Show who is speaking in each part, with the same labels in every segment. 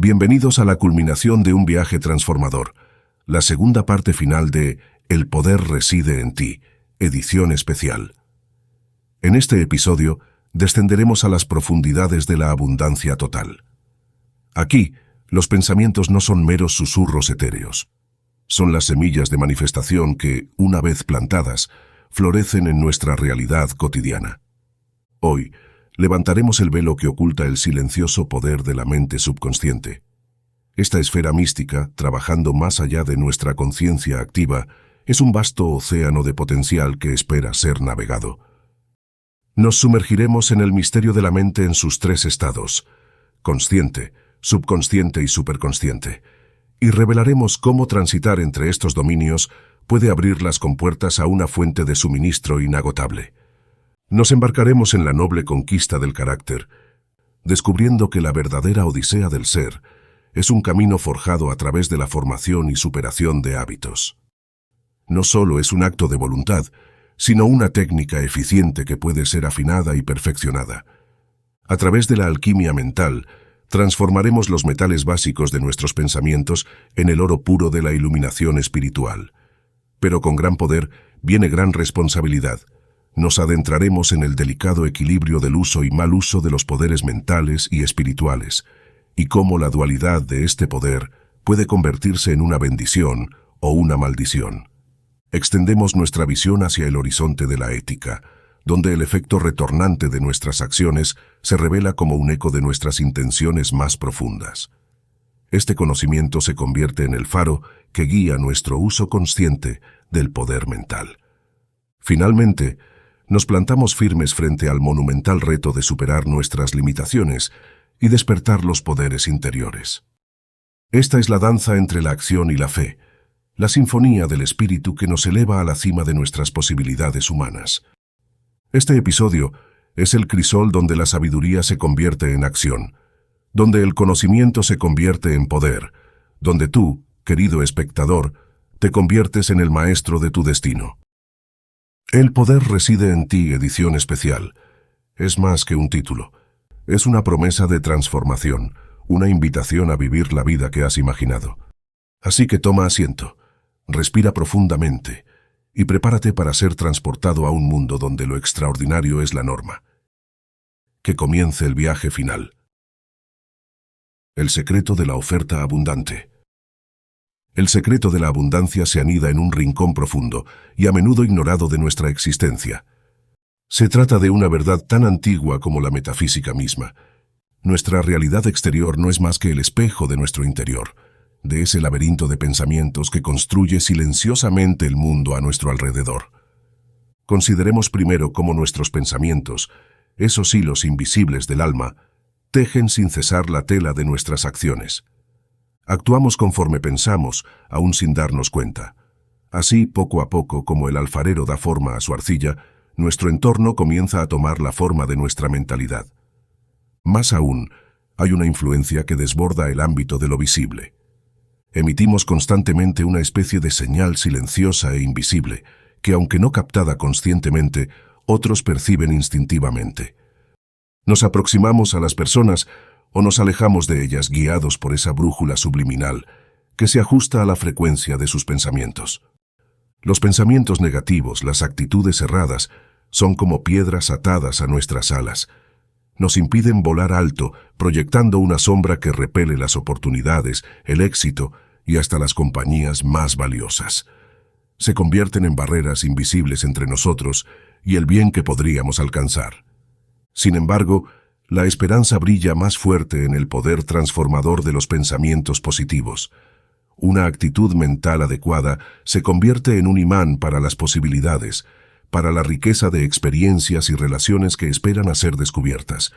Speaker 1: Bienvenidos a la culminación de un viaje transformador, la segunda parte final de El poder reside en ti, edición especial. En este episodio, descenderemos a las profundidades de la abundancia total. Aquí, los pensamientos no son meros susurros etéreos. Son las semillas de manifestación que, una vez plantadas, florecen en nuestra realidad cotidiana. Hoy, levantaremos el velo que oculta el silencioso poder de la mente subconsciente. Esta esfera mística, trabajando más allá de nuestra conciencia activa, es un vasto océano de potencial que espera ser navegado. Nos sumergiremos en el misterio de la mente en sus tres estados, consciente, subconsciente y superconsciente, y revelaremos cómo transitar entre estos dominios puede abrir las compuertas a una fuente de suministro inagotable. Nos embarcaremos en la noble conquista del carácter, descubriendo que la verdadera odisea del ser es un camino forjado a través de la formación y superación de hábitos. No solo es un acto de voluntad, sino una técnica eficiente que puede ser afinada y perfeccionada. A través de la alquimia mental, transformaremos los metales básicos de nuestros pensamientos en el oro puro de la iluminación espiritual. Pero con gran poder viene gran responsabilidad. Nos adentraremos en el delicado equilibrio del uso y mal uso de los poderes mentales y espirituales, y cómo la dualidad de este poder puede convertirse en una bendición o una maldición. Extendemos nuestra visión hacia el horizonte de la ética, donde el efecto retornante de nuestras acciones se revela como un eco de nuestras intenciones más profundas. Este conocimiento se convierte en el faro que guía nuestro uso consciente del poder mental. Finalmente, nos plantamos firmes frente al monumental reto de superar nuestras limitaciones y despertar los poderes interiores. Esta es la danza entre la acción y la fe, la sinfonía del espíritu que nos eleva a la cima de nuestras posibilidades humanas. Este episodio es el crisol donde la sabiduría se convierte en acción, donde el conocimiento se convierte en poder, donde tú, querido espectador, te conviertes en el maestro de tu destino. El poder reside en ti, edición especial. Es más que un título. Es una promesa de transformación, una invitación a vivir la vida que has imaginado. Así que toma asiento, respira profundamente y prepárate para ser transportado a un mundo donde lo extraordinario es la norma. Que comience el viaje final. El secreto de la oferta abundante. El secreto de la abundancia se anida en un rincón profundo y a menudo ignorado de nuestra existencia. Se trata de una verdad tan antigua como la metafísica misma. Nuestra realidad exterior no es más que el espejo de nuestro interior, de ese laberinto de pensamientos que construye silenciosamente el mundo a nuestro alrededor. Consideremos primero cómo nuestros pensamientos, esos hilos invisibles del alma, tejen sin cesar la tela de nuestras acciones. Actuamos conforme pensamos, aún sin darnos cuenta. Así, poco a poco, como el alfarero da forma a su arcilla, nuestro entorno comienza a tomar la forma de nuestra mentalidad. Más aún, hay una influencia que desborda el ámbito de lo visible. Emitimos constantemente una especie de señal silenciosa e invisible, que aunque no captada conscientemente, otros perciben instintivamente. Nos aproximamos a las personas o nos alejamos de ellas guiados por esa brújula subliminal que se ajusta a la frecuencia de sus pensamientos. Los pensamientos negativos, las actitudes erradas, son como piedras atadas a nuestras alas. Nos impiden volar alto, proyectando una sombra que repele las oportunidades, el éxito y hasta las compañías más valiosas. Se convierten en barreras invisibles entre nosotros y el bien que podríamos alcanzar. Sin embargo, la esperanza brilla más fuerte en el poder transformador de los pensamientos positivos. Una actitud mental adecuada se convierte en un imán para las posibilidades, para la riqueza de experiencias y relaciones que esperan a ser descubiertas.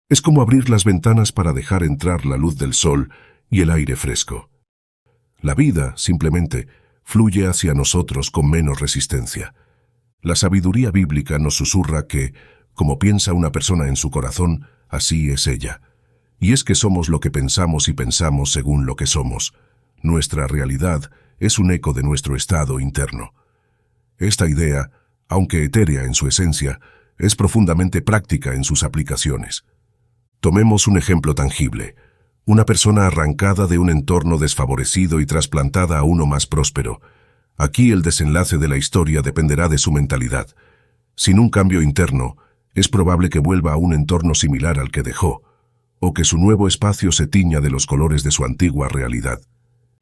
Speaker 1: Es como abrir las ventanas para dejar entrar la luz del sol y el aire fresco. La vida, simplemente, fluye hacia nosotros con menos resistencia. La sabiduría bíblica nos susurra que, como piensa una persona en su corazón, así es ella. Y es que somos lo que pensamos y pensamos según lo que somos. Nuestra realidad es un eco de nuestro estado interno. Esta idea, aunque etérea en su esencia, es profundamente práctica en sus aplicaciones. Tomemos un ejemplo tangible. Una persona arrancada de un entorno desfavorecido y trasplantada a uno más próspero. Aquí el desenlace de la historia dependerá de su mentalidad. Sin un cambio interno, es probable que vuelva a un entorno similar al que dejó, o que su nuevo espacio se tiña de los colores de su antigua realidad.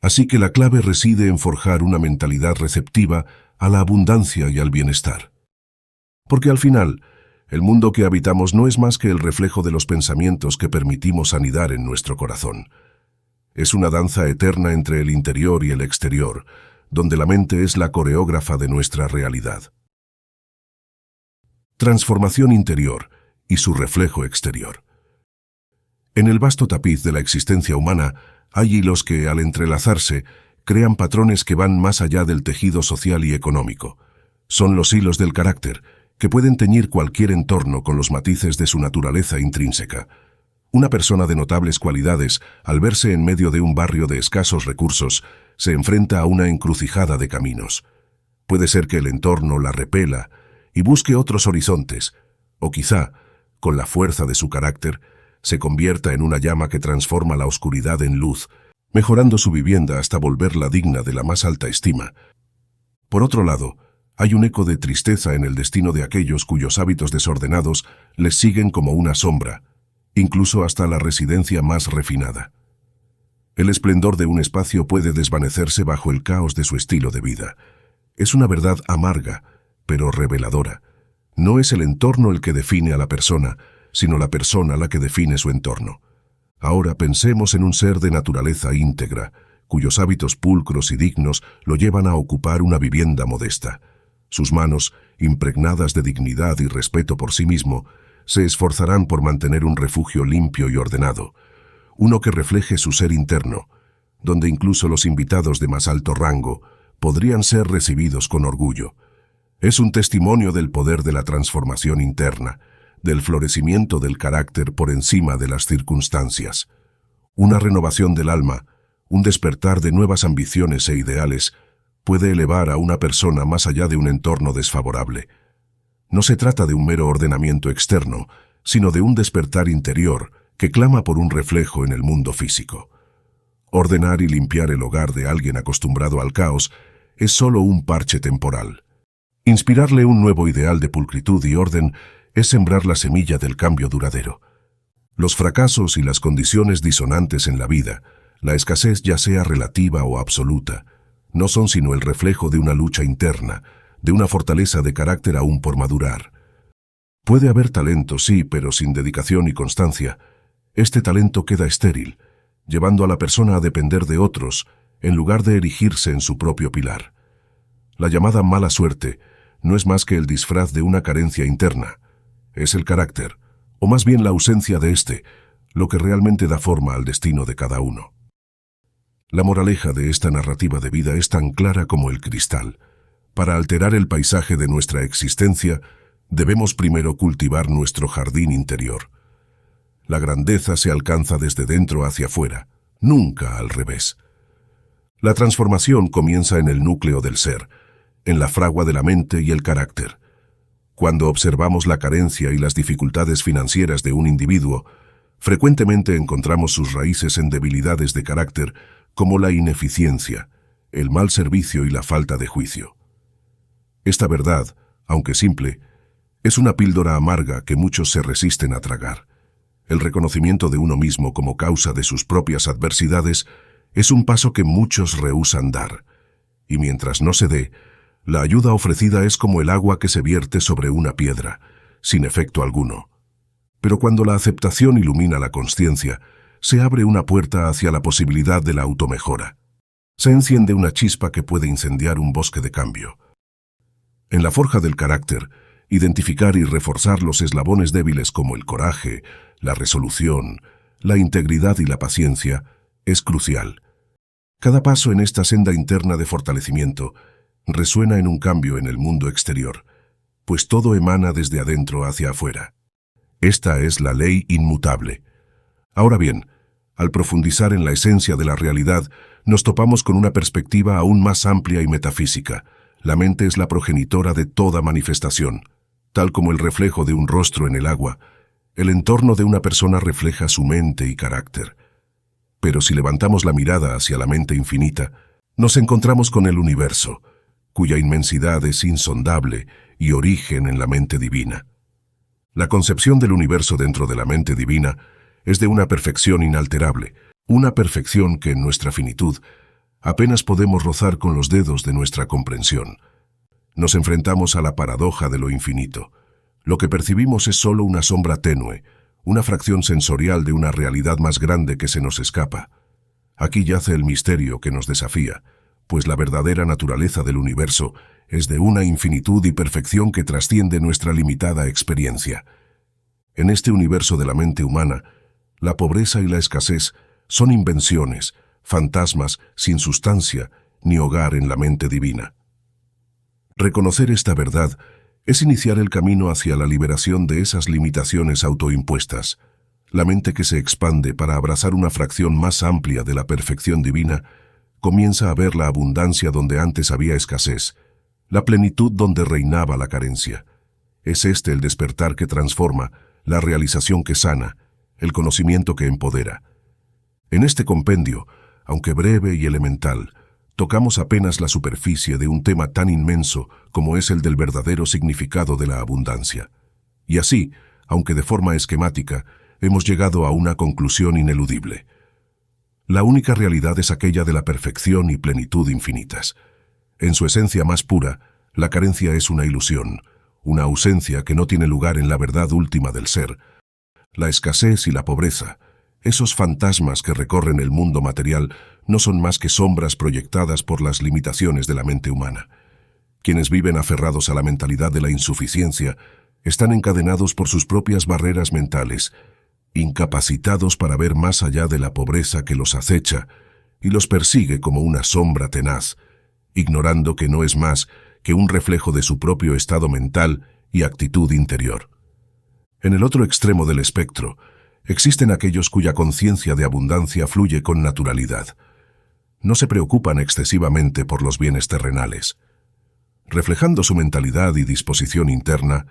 Speaker 1: Así que la clave reside en forjar una mentalidad receptiva a la abundancia y al bienestar. Porque al final, el mundo que habitamos no es más que el reflejo de los pensamientos que permitimos anidar en nuestro corazón. Es una danza eterna entre el interior y el exterior, donde la mente es la coreógrafa de nuestra realidad. Transformación interior y su reflejo exterior. En el vasto tapiz de la existencia humana hay hilos que, al entrelazarse, crean patrones que van más allá del tejido social y económico. Son los hilos del carácter, que pueden teñir cualquier entorno con los matices de su naturaleza intrínseca. Una persona de notables cualidades, al verse en medio de un barrio de escasos recursos, se enfrenta a una encrucijada de caminos. Puede ser que el entorno la repela y busque otros horizontes, o quizá, con la fuerza de su carácter, se convierta en una llama que transforma la oscuridad en luz, mejorando su vivienda hasta volverla digna de la más alta estima. Por otro lado, hay un eco de tristeza en el destino de aquellos cuyos hábitos desordenados les siguen como una sombra, incluso hasta la residencia más refinada. El esplendor de un espacio puede desvanecerse bajo el caos de su estilo de vida. Es una verdad amarga, pero reveladora. No es el entorno el que define a la persona, sino la persona la que define su entorno. Ahora pensemos en un ser de naturaleza íntegra, cuyos hábitos pulcros y dignos lo llevan a ocupar una vivienda modesta. Sus manos, impregnadas de dignidad y respeto por sí mismo, se esforzarán por mantener un refugio limpio y ordenado, uno que refleje su ser interno, donde incluso los invitados de más alto rango podrían ser recibidos con orgullo. Es un testimonio del poder de la transformación interna, del florecimiento del carácter por encima de las circunstancias. Una renovación del alma, un despertar de nuevas ambiciones e ideales, puede elevar a una persona más allá de un entorno desfavorable. No se trata de un mero ordenamiento externo, sino de un despertar interior que clama por un reflejo en el mundo físico. Ordenar y limpiar el hogar de alguien acostumbrado al caos es solo un parche temporal. Inspirarle un nuevo ideal de pulcritud y orden es sembrar la semilla del cambio duradero. Los fracasos y las condiciones disonantes en la vida, la escasez ya sea relativa o absoluta, no son sino el reflejo de una lucha interna, de una fortaleza de carácter aún por madurar. Puede haber talento, sí, pero sin dedicación y constancia, este talento queda estéril, llevando a la persona a depender de otros, en lugar de erigirse en su propio pilar. La llamada mala suerte no es más que el disfraz de una carencia interna. Es el carácter, o más bien la ausencia de éste, lo que realmente da forma al destino de cada uno. La moraleja de esta narrativa de vida es tan clara como el cristal. Para alterar el paisaje de nuestra existencia, debemos primero cultivar nuestro jardín interior. La grandeza se alcanza desde dentro hacia afuera, nunca al revés. La transformación comienza en el núcleo del ser, en la fragua de la mente y el carácter. Cuando observamos la carencia y las dificultades financieras de un individuo, frecuentemente encontramos sus raíces en debilidades de carácter como la ineficiencia, el mal servicio y la falta de juicio. Esta verdad, aunque simple, es una píldora amarga que muchos se resisten a tragar. El reconocimiento de uno mismo como causa de sus propias adversidades es un paso que muchos rehúsan dar, y mientras no se dé, la ayuda ofrecida es como el agua que se vierte sobre una piedra, sin efecto alguno. Pero cuando la aceptación ilumina la consciencia, se abre una puerta hacia la posibilidad de la automejora. Se enciende una chispa que puede incendiar un bosque de cambio. En la forja del carácter, identificar y reforzar los eslabones débiles como el coraje, la resolución, la integridad y la paciencia es crucial. Cada paso en esta senda interna de fortalecimiento resuena en un cambio en el mundo exterior, pues todo emana desde adentro hacia afuera. Esta es la ley inmutable. Ahora bien, al profundizar en la esencia de la realidad, nos topamos con una perspectiva aún más amplia y metafísica. La mente es la progenitora de toda manifestación. Tal como el reflejo de un rostro en el agua, el entorno de una persona refleja su mente y carácter. Pero si levantamos la mirada hacia la mente infinita, nos encontramos con el universo, cuya inmensidad es insondable y origen en la mente divina. La concepción del universo dentro de la mente divina es de una perfección inalterable, una perfección que en nuestra finitud apenas podemos rozar con los dedos de nuestra comprensión. Nos enfrentamos a la paradoja de lo infinito. Lo que percibimos es solo una sombra tenue, una fracción sensorial de una realidad más grande que se nos escapa. Aquí yace el misterio que nos desafía, pues la verdadera naturaleza del universo es de una infinitud y perfección que trasciende nuestra limitada experiencia. En este universo de la mente humana, la pobreza y la escasez son invenciones, fantasmas sin sustancia ni hogar en la mente divina. Reconocer esta verdad es iniciar el camino hacia la liberación de esas limitaciones autoimpuestas. La mente que se expande para abrazar una fracción más amplia de la perfección divina comienza a ver la abundancia donde antes había escasez, la plenitud donde reinaba la carencia. Es este el despertar que transforma, la realización que sana, el conocimiento que empodera. En este compendio, aunque breve y elemental, tocamos apenas la superficie de un tema tan inmenso como es el del verdadero significado de la abundancia. Y así, aunque de forma esquemática, hemos llegado a una conclusión ineludible. La única realidad es aquella de la perfección y plenitud infinitas. En su esencia más pura, la carencia es una ilusión, una ausencia que no tiene lugar en la verdad última del ser. La escasez y la pobreza, esos fantasmas que recorren el mundo material, no son más que sombras proyectadas por las limitaciones de la mente humana. Quienes viven aferrados a la mentalidad de la insuficiencia están encadenados por sus propias barreras mentales, incapacitados para ver más allá de la pobreza que los acecha y los persigue como una sombra tenaz, ignorando que no es más que un reflejo de su propio estado mental y actitud interior. En el otro extremo del espectro, existen aquellos cuya conciencia de abundancia fluye con naturalidad. No se preocupan excesivamente por los bienes terrenales. Reflejando su mentalidad y disposición interna,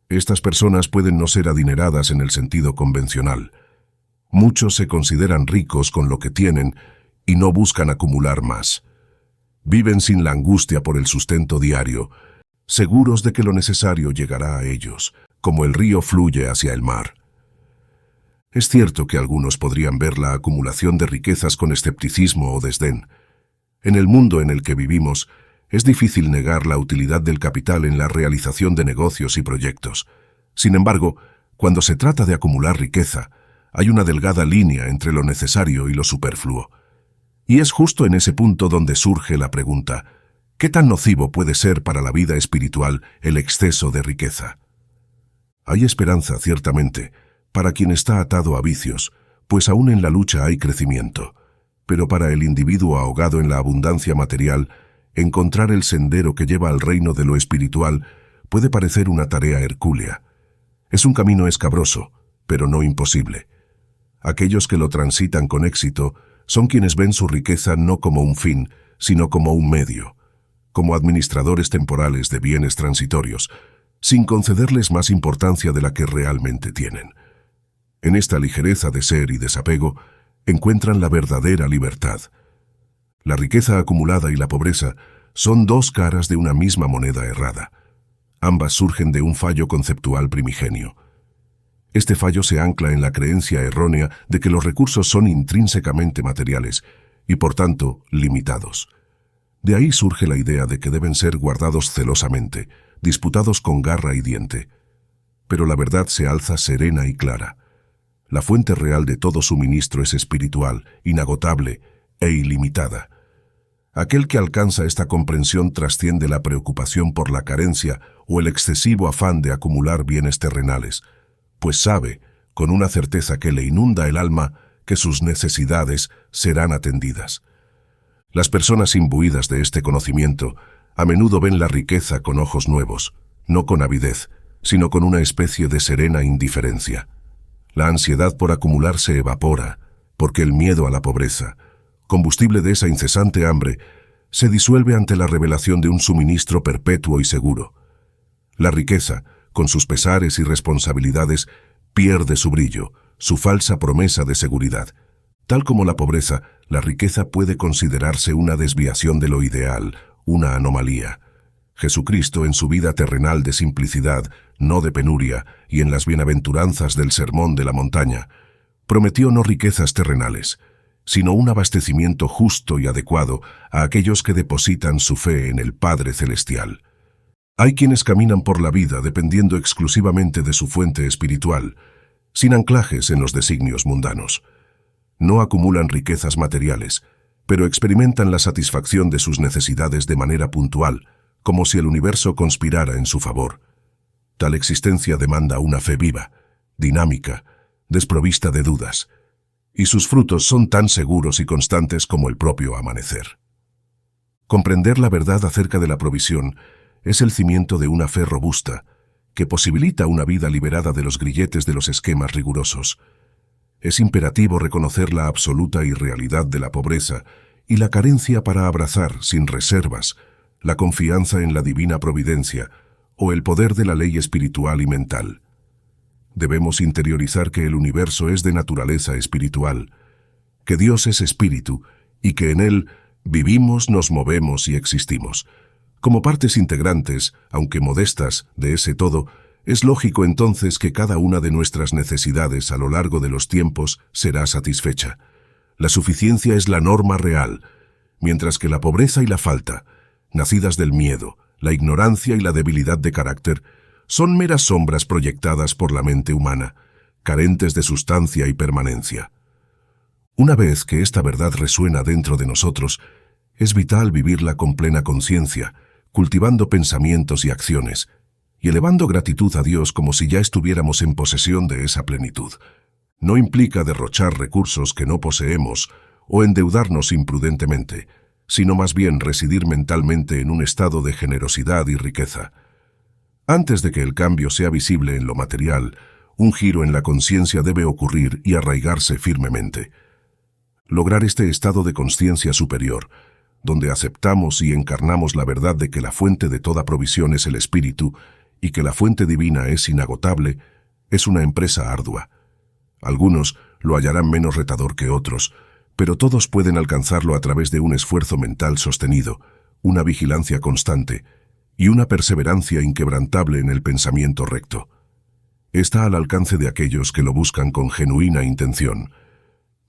Speaker 1: estas personas pueden no ser adineradas en el sentido convencional. Muchos se consideran ricos con lo que tienen y no buscan acumular más. Viven sin la angustia por el sustento diario, seguros de que lo necesario llegará a ellos, como el río fluye hacia el mar. Es cierto que algunos podrían ver la acumulación de riquezas con escepticismo o desdén. En el mundo en el que vivimos, es difícil negar la utilidad del capital en la realización de negocios y proyectos. Sin embargo, cuando se trata de acumular riqueza, hay una delgada línea entre lo necesario y lo superfluo. Y es justo en ese punto donde surge la pregunta: ¿qué tan nocivo puede ser para la vida espiritual el exceso de riqueza? Hay esperanza, ciertamente, para quien está atado a vicios, pues aún en la lucha hay crecimiento. Pero para el individuo ahogado en la abundancia material, encontrar el sendero que lleva al reino de lo espiritual puede parecer una tarea hercúlea. Es un camino escabroso, pero no imposible. Aquellos que lo transitan con éxito son quienes ven su riqueza no como un fin, sino como un medio, como administradores temporales de bienes transitorios, sin concederles más importancia de la que realmente tienen. En esta ligereza de ser y desapego, encuentran la verdadera libertad. La riqueza acumulada y la pobreza son dos caras de una misma moneda errada. Ambas surgen de un fallo conceptual primigenio. Este fallo se ancla en la creencia errónea de que los recursos son intrínsecamente materiales y, por tanto, limitados. De ahí surge la idea de que deben ser guardados celosamente, disputados con garra y diente. Pero la verdad se alza serena y clara. La fuente real de todo suministro es espiritual, inagotable e ilimitada. Aquel que alcanza esta comprensión trasciende la preocupación por la carencia o el excesivo afán de acumular bienes terrenales, pues sabe, con una certeza que le inunda el alma, que sus necesidades serán atendidas. Las personas imbuidas de este conocimiento a menudo ven la riqueza con ojos nuevos, no con avidez, sino con una especie de serena indiferencia. La ansiedad por acumular se evapora, porque el miedo a la pobreza, combustible de esa incesante hambre, se disuelve ante la revelación de un suministro perpetuo y seguro. La riqueza, con sus pesares y responsabilidades, pierde su brillo, su falsa promesa de seguridad. Tal como la pobreza, la riqueza puede considerarse una desviación de lo ideal, una anomalía. Jesucristo, en su vida terrenal de simplicidad, no de penuria, y en las bienaventuranzas del Sermón de la Montaña, prometió no riquezas terrenales, sino un abastecimiento justo y adecuado a aquellos que depositan su fe en el Padre Celestial. Hay quienes caminan por la vida dependiendo exclusivamente de su fuente espiritual, sin anclajes en los designios mundanos. No acumulan riquezas materiales, pero experimentan la satisfacción de sus necesidades de manera puntual, como si el universo conspirara en su favor. Tal existencia demanda una fe viva, dinámica, desprovista de dudas, y sus frutos son tan seguros y constantes como el propio amanecer. Comprender la verdad acerca de la provisión es el cimiento de una fe robusta, que posibilita una vida liberada de los grilletes de los esquemas rigurosos. Es imperativo reconocer la absoluta irrealidad de la pobreza y la carencia para abrazar, sin reservas, la confianza en la divina providencia o el poder de la ley espiritual y mental. Debemos interiorizar que el universo es de naturaleza espiritual, que Dios es espíritu y que en él vivimos, nos movemos y existimos. Como partes integrantes, aunque modestas, de ese todo, es lógico entonces que cada una de nuestras necesidades a lo largo de los tiempos será satisfecha. La suficiencia es la norma real, mientras que la pobreza y la falta, nacidas del miedo, la ignorancia y la debilidad de carácter, son meras sombras proyectadas por la mente humana, carentes de sustancia y permanencia. Una vez que esta verdad resuena dentro de nosotros, es vital vivirla con plena conciencia, cultivando pensamientos y acciones, y elevando gratitud a Dios como si ya estuviéramos en posesión de esa plenitud. No implica derrochar recursos que no poseemos o endeudarnos imprudentemente, sino más bien residir mentalmente en un estado de generosidad y riqueza. Antes de que el cambio sea visible en lo material, un giro en la conciencia debe ocurrir y arraigarse firmemente. Lograr este estado de conciencia superior, donde aceptamos y encarnamos la verdad de que la fuente de toda provisión es el Espíritu y que la fuente divina es inagotable, es una empresa ardua. Algunos lo hallarán menos retador que otros, pero todos pueden alcanzarlo a través de un esfuerzo mental sostenido, una vigilancia constante y una perseverancia inquebrantable en el pensamiento recto. Está al alcance de aquellos que lo buscan con genuina intención.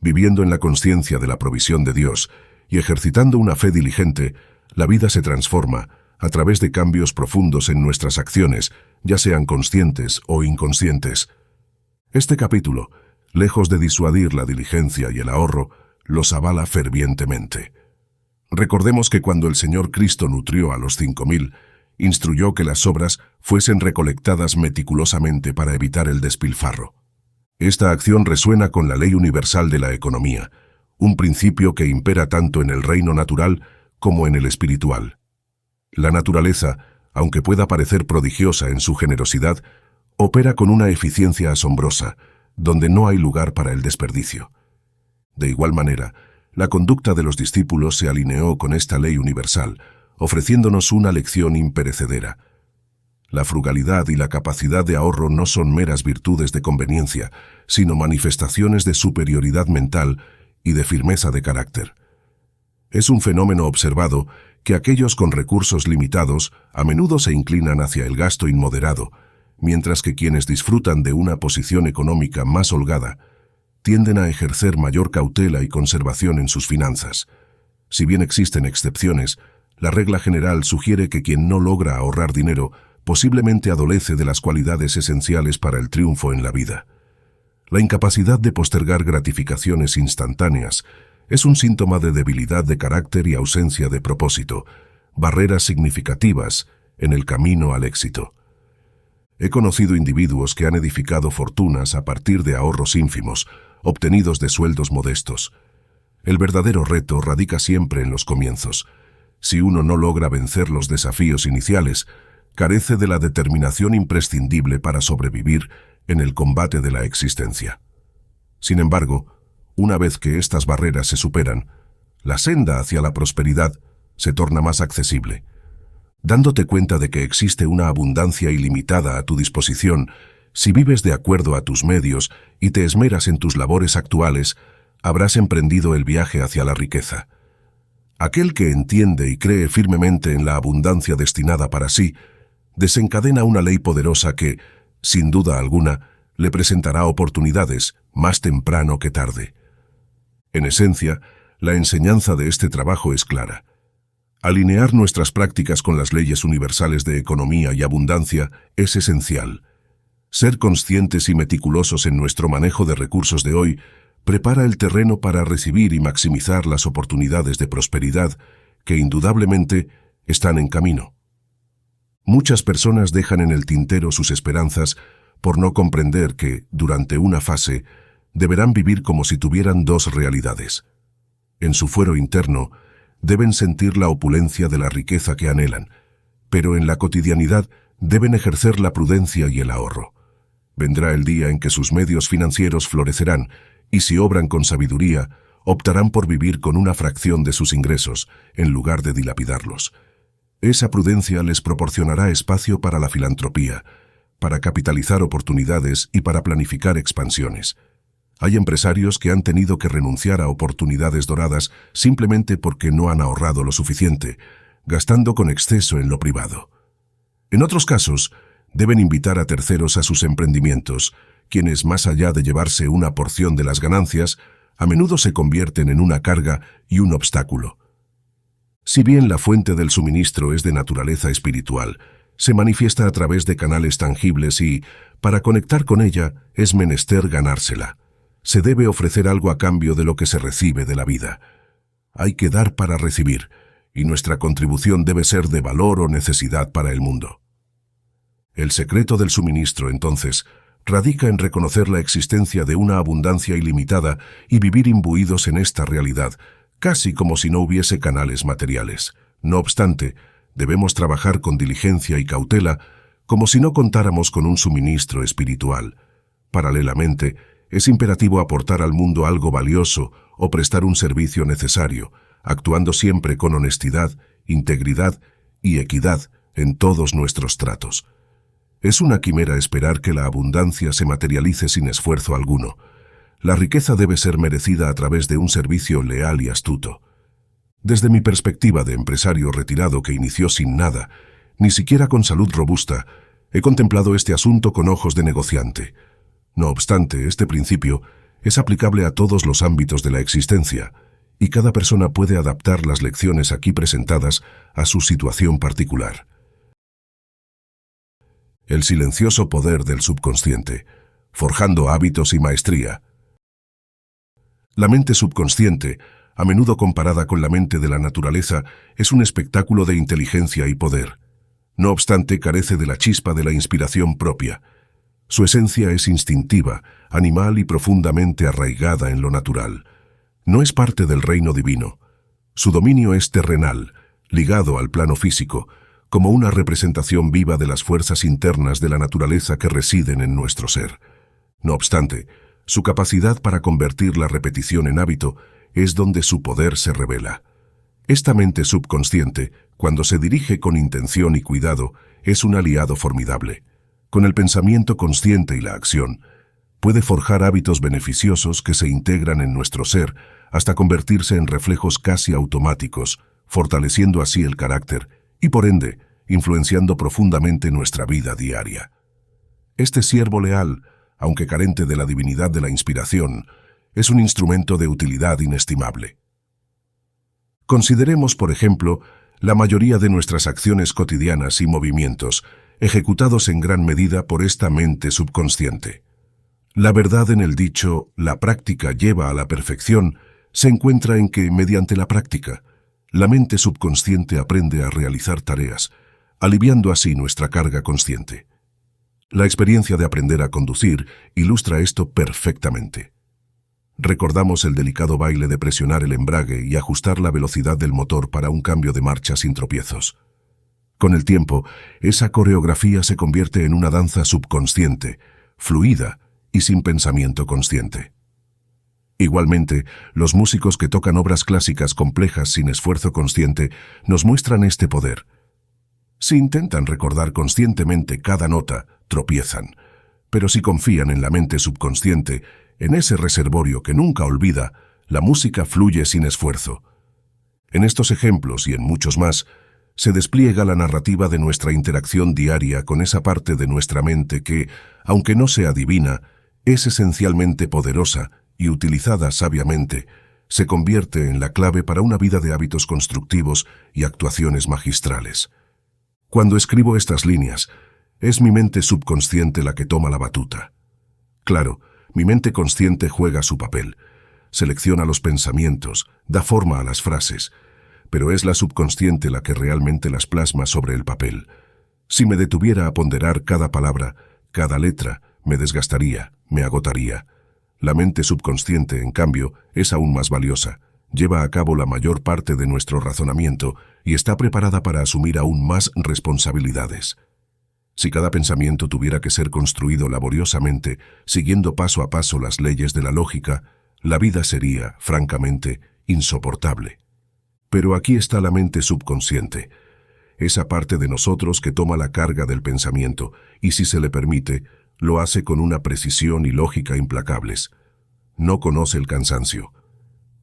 Speaker 1: Viviendo en la conciencia de la provisión de Dios y ejercitando una fe diligente, la vida se transforma a través de cambios profundos en nuestras acciones, ya sean conscientes o inconscientes. Este capítulo, lejos de disuadir la diligencia y el ahorro, los avala fervientemente. Recordemos que cuando el Señor Cristo nutrió a los 5.000, instruyó que las sobras fuesen recolectadas meticulosamente para evitar el despilfarro. Esta acción resuena con la ley universal de la economía, un principio que impera tanto en el reino natural como en el espiritual. La naturaleza, aunque pueda parecer prodigiosa en su generosidad, opera con una eficiencia asombrosa, donde no hay lugar para el desperdicio. De igual manera, la conducta de los discípulos se alineó con esta ley universal, ofreciéndonos una lección imperecedera. La frugalidad y la capacidad de ahorro no son meras virtudes de conveniencia, sino manifestaciones de superioridad mental y de firmeza de carácter. Es un fenómeno observado que aquellos con recursos limitados a menudo se inclinan hacia el gasto inmoderado, mientras que quienes disfrutan de una posición económica más holgada tienden a ejercer mayor cautela y conservación en sus finanzas. Si bien existen excepciones, la regla general sugiere que quien no logra ahorrar dinero posiblemente adolece de las cualidades esenciales para el triunfo en la vida. La incapacidad de postergar gratificaciones instantáneas es un síntoma de debilidad de carácter y ausencia de propósito, barreras significativas en el camino al éxito. He conocido individuos que han edificado fortunas a partir de ahorros ínfimos, obtenidos de sueldos modestos. El verdadero reto radica siempre en los comienzos. Si uno no logra vencer los desafíos iniciales, carece de la determinación imprescindible para sobrevivir en el combate de la existencia. Sin embargo, una vez que estas barreras se superan, la senda hacia la prosperidad se torna más accesible. Dándote cuenta de que existe una abundancia ilimitada a tu disposición, si vives de acuerdo a tus medios y te esmeras en tus labores actuales, habrás emprendido el viaje hacia la riqueza. Aquel que entiende y cree firmemente en la abundancia destinada para sí, desencadena una ley poderosa que, sin duda alguna, le presentará oportunidades más temprano que tarde. En esencia, la enseñanza de este trabajo es clara. Alinear nuestras prácticas con las leyes universales de economía y abundancia es esencial. Ser conscientes y meticulosos en nuestro manejo de recursos de hoy prepara el terreno para recibir y maximizar las oportunidades de prosperidad que indudablemente están en camino. Muchas personas dejan en el tintero sus esperanzas por no comprender que, durante una fase, deberán vivir como si tuvieran dos realidades. En su fuero interno, deben sentir la opulencia de la riqueza que anhelan, pero en la cotidianidad deben ejercer la prudencia y el ahorro. Vendrá el día en que sus medios financieros florecerán y si obran con sabiduría, optarán por vivir con una fracción de sus ingresos, en lugar de dilapidarlos. Esa prudencia les proporcionará espacio para la filantropía, para capitalizar oportunidades y para planificar expansiones. Hay empresarios que han tenido que renunciar a oportunidades doradas simplemente porque no han ahorrado lo suficiente, gastando con exceso en lo privado. En otros casos, deben invitar a terceros a sus emprendimientos, quienes, más allá de llevarse una porción de las ganancias, a menudo se convierten en una carga y un obstáculo. Si bien la fuente del suministro es de naturaleza espiritual, se manifiesta a través de canales tangibles y, para conectar con ella, es menester ganársela. Se debe ofrecer algo a cambio de lo que se recibe de la vida. Hay que dar para recibir, y nuestra contribución debe ser de valor o necesidad para el mundo. El secreto del suministro, entonces, radica en reconocer la existencia de una abundancia ilimitada y vivir imbuidos en esta realidad, casi como si no hubiese canales materiales. No obstante, debemos trabajar con diligencia y cautela, como si no contáramos con un suministro espiritual. Paralelamente, es imperativo aportar al mundo algo valioso o prestar un servicio necesario, actuando siempre con honestidad, integridad y equidad en todos nuestros tratos. Es una quimera esperar que la abundancia se materialice sin esfuerzo alguno. La riqueza debe ser merecida a través de un servicio leal y astuto. Desde mi perspectiva de empresario retirado que inició sin nada, ni siquiera con salud robusta, he contemplado este asunto con ojos de negociante. No obstante, este principio es aplicable a todos los ámbitos de la existencia, y cada persona puede adaptar las lecciones aquí presentadas a su situación particular. El silencioso poder del subconsciente, forjando hábitos y maestría. La mente subconsciente, a menudo comparada con la mente de la naturaleza, es un espectáculo de inteligencia y poder. No obstante, carece de la chispa de la inspiración propia. Su esencia es instintiva, animal y profundamente arraigada en lo natural. No es parte del reino divino. Su dominio es terrenal, ligado al plano físico, como una representación viva de las fuerzas internas de la naturaleza que residen en nuestro ser. No obstante, su capacidad para convertir la repetición en hábito es donde su poder se revela. Esta mente subconsciente, cuando se dirige con intención y cuidado, es un aliado formidable. Con el pensamiento consciente y la acción, puede forjar hábitos beneficiosos que se integran en nuestro ser hasta convertirse en reflejos casi automáticos, fortaleciendo así el carácter y, por ende, influenciando profundamente nuestra vida diaria. Este siervo leal, aunque carente de la divinidad de la inspiración, es un instrumento de utilidad inestimable. Consideremos, por ejemplo, la mayoría de nuestras acciones cotidianas y movimientos, ejecutados en gran medida por esta mente subconsciente. La verdad en el dicho, la práctica lleva a la perfección, se encuentra en que, mediante la práctica, la mente subconsciente aprende a realizar tareas, aliviando así nuestra carga consciente. La experiencia de aprender a conducir ilustra esto perfectamente. Recordamos el delicado baile de presionar el embrague y ajustar la velocidad del motor para un cambio de marcha sin tropiezos. Con el tiempo, esa coreografía se convierte en una danza subconsciente, fluida y sin pensamiento consciente. Igualmente, los músicos que tocan obras clásicas complejas sin esfuerzo consciente nos muestran este poder. Si intentan recordar conscientemente cada nota, tropiezan, pero si confían en la mente subconsciente, en ese reservorio que nunca olvida, la música fluye sin esfuerzo. En estos ejemplos y en muchos más, se despliega la narrativa de nuestra interacción diaria con esa parte de nuestra mente que, aunque no sea divina, es esencialmente poderosa y utilizada sabiamente, se convierte en la clave para una vida de hábitos constructivos y actuaciones magistrales. Cuando escribo estas líneas, es mi mente subconsciente la que toma la batuta. Claro, mi mente consciente juega su papel, selecciona los pensamientos, da forma a las frases, pero es la subconsciente la que realmente las plasma sobre el papel. Si me detuviera a ponderar cada palabra, cada letra, me desgastaría, me agotaría. La mente subconsciente, en cambio, es aún más valiosa, lleva a cabo la mayor parte de nuestro razonamiento y está preparada para asumir aún más responsabilidades. Si cada pensamiento tuviera que ser construido laboriosamente, siguiendo paso a paso las leyes de la lógica, la vida sería, francamente, insoportable. Pero aquí está la mente subconsciente, esa parte de nosotros que toma la carga del pensamiento y, si se le permite, lo hace con una precisión y lógica implacables. No conoce el cansancio.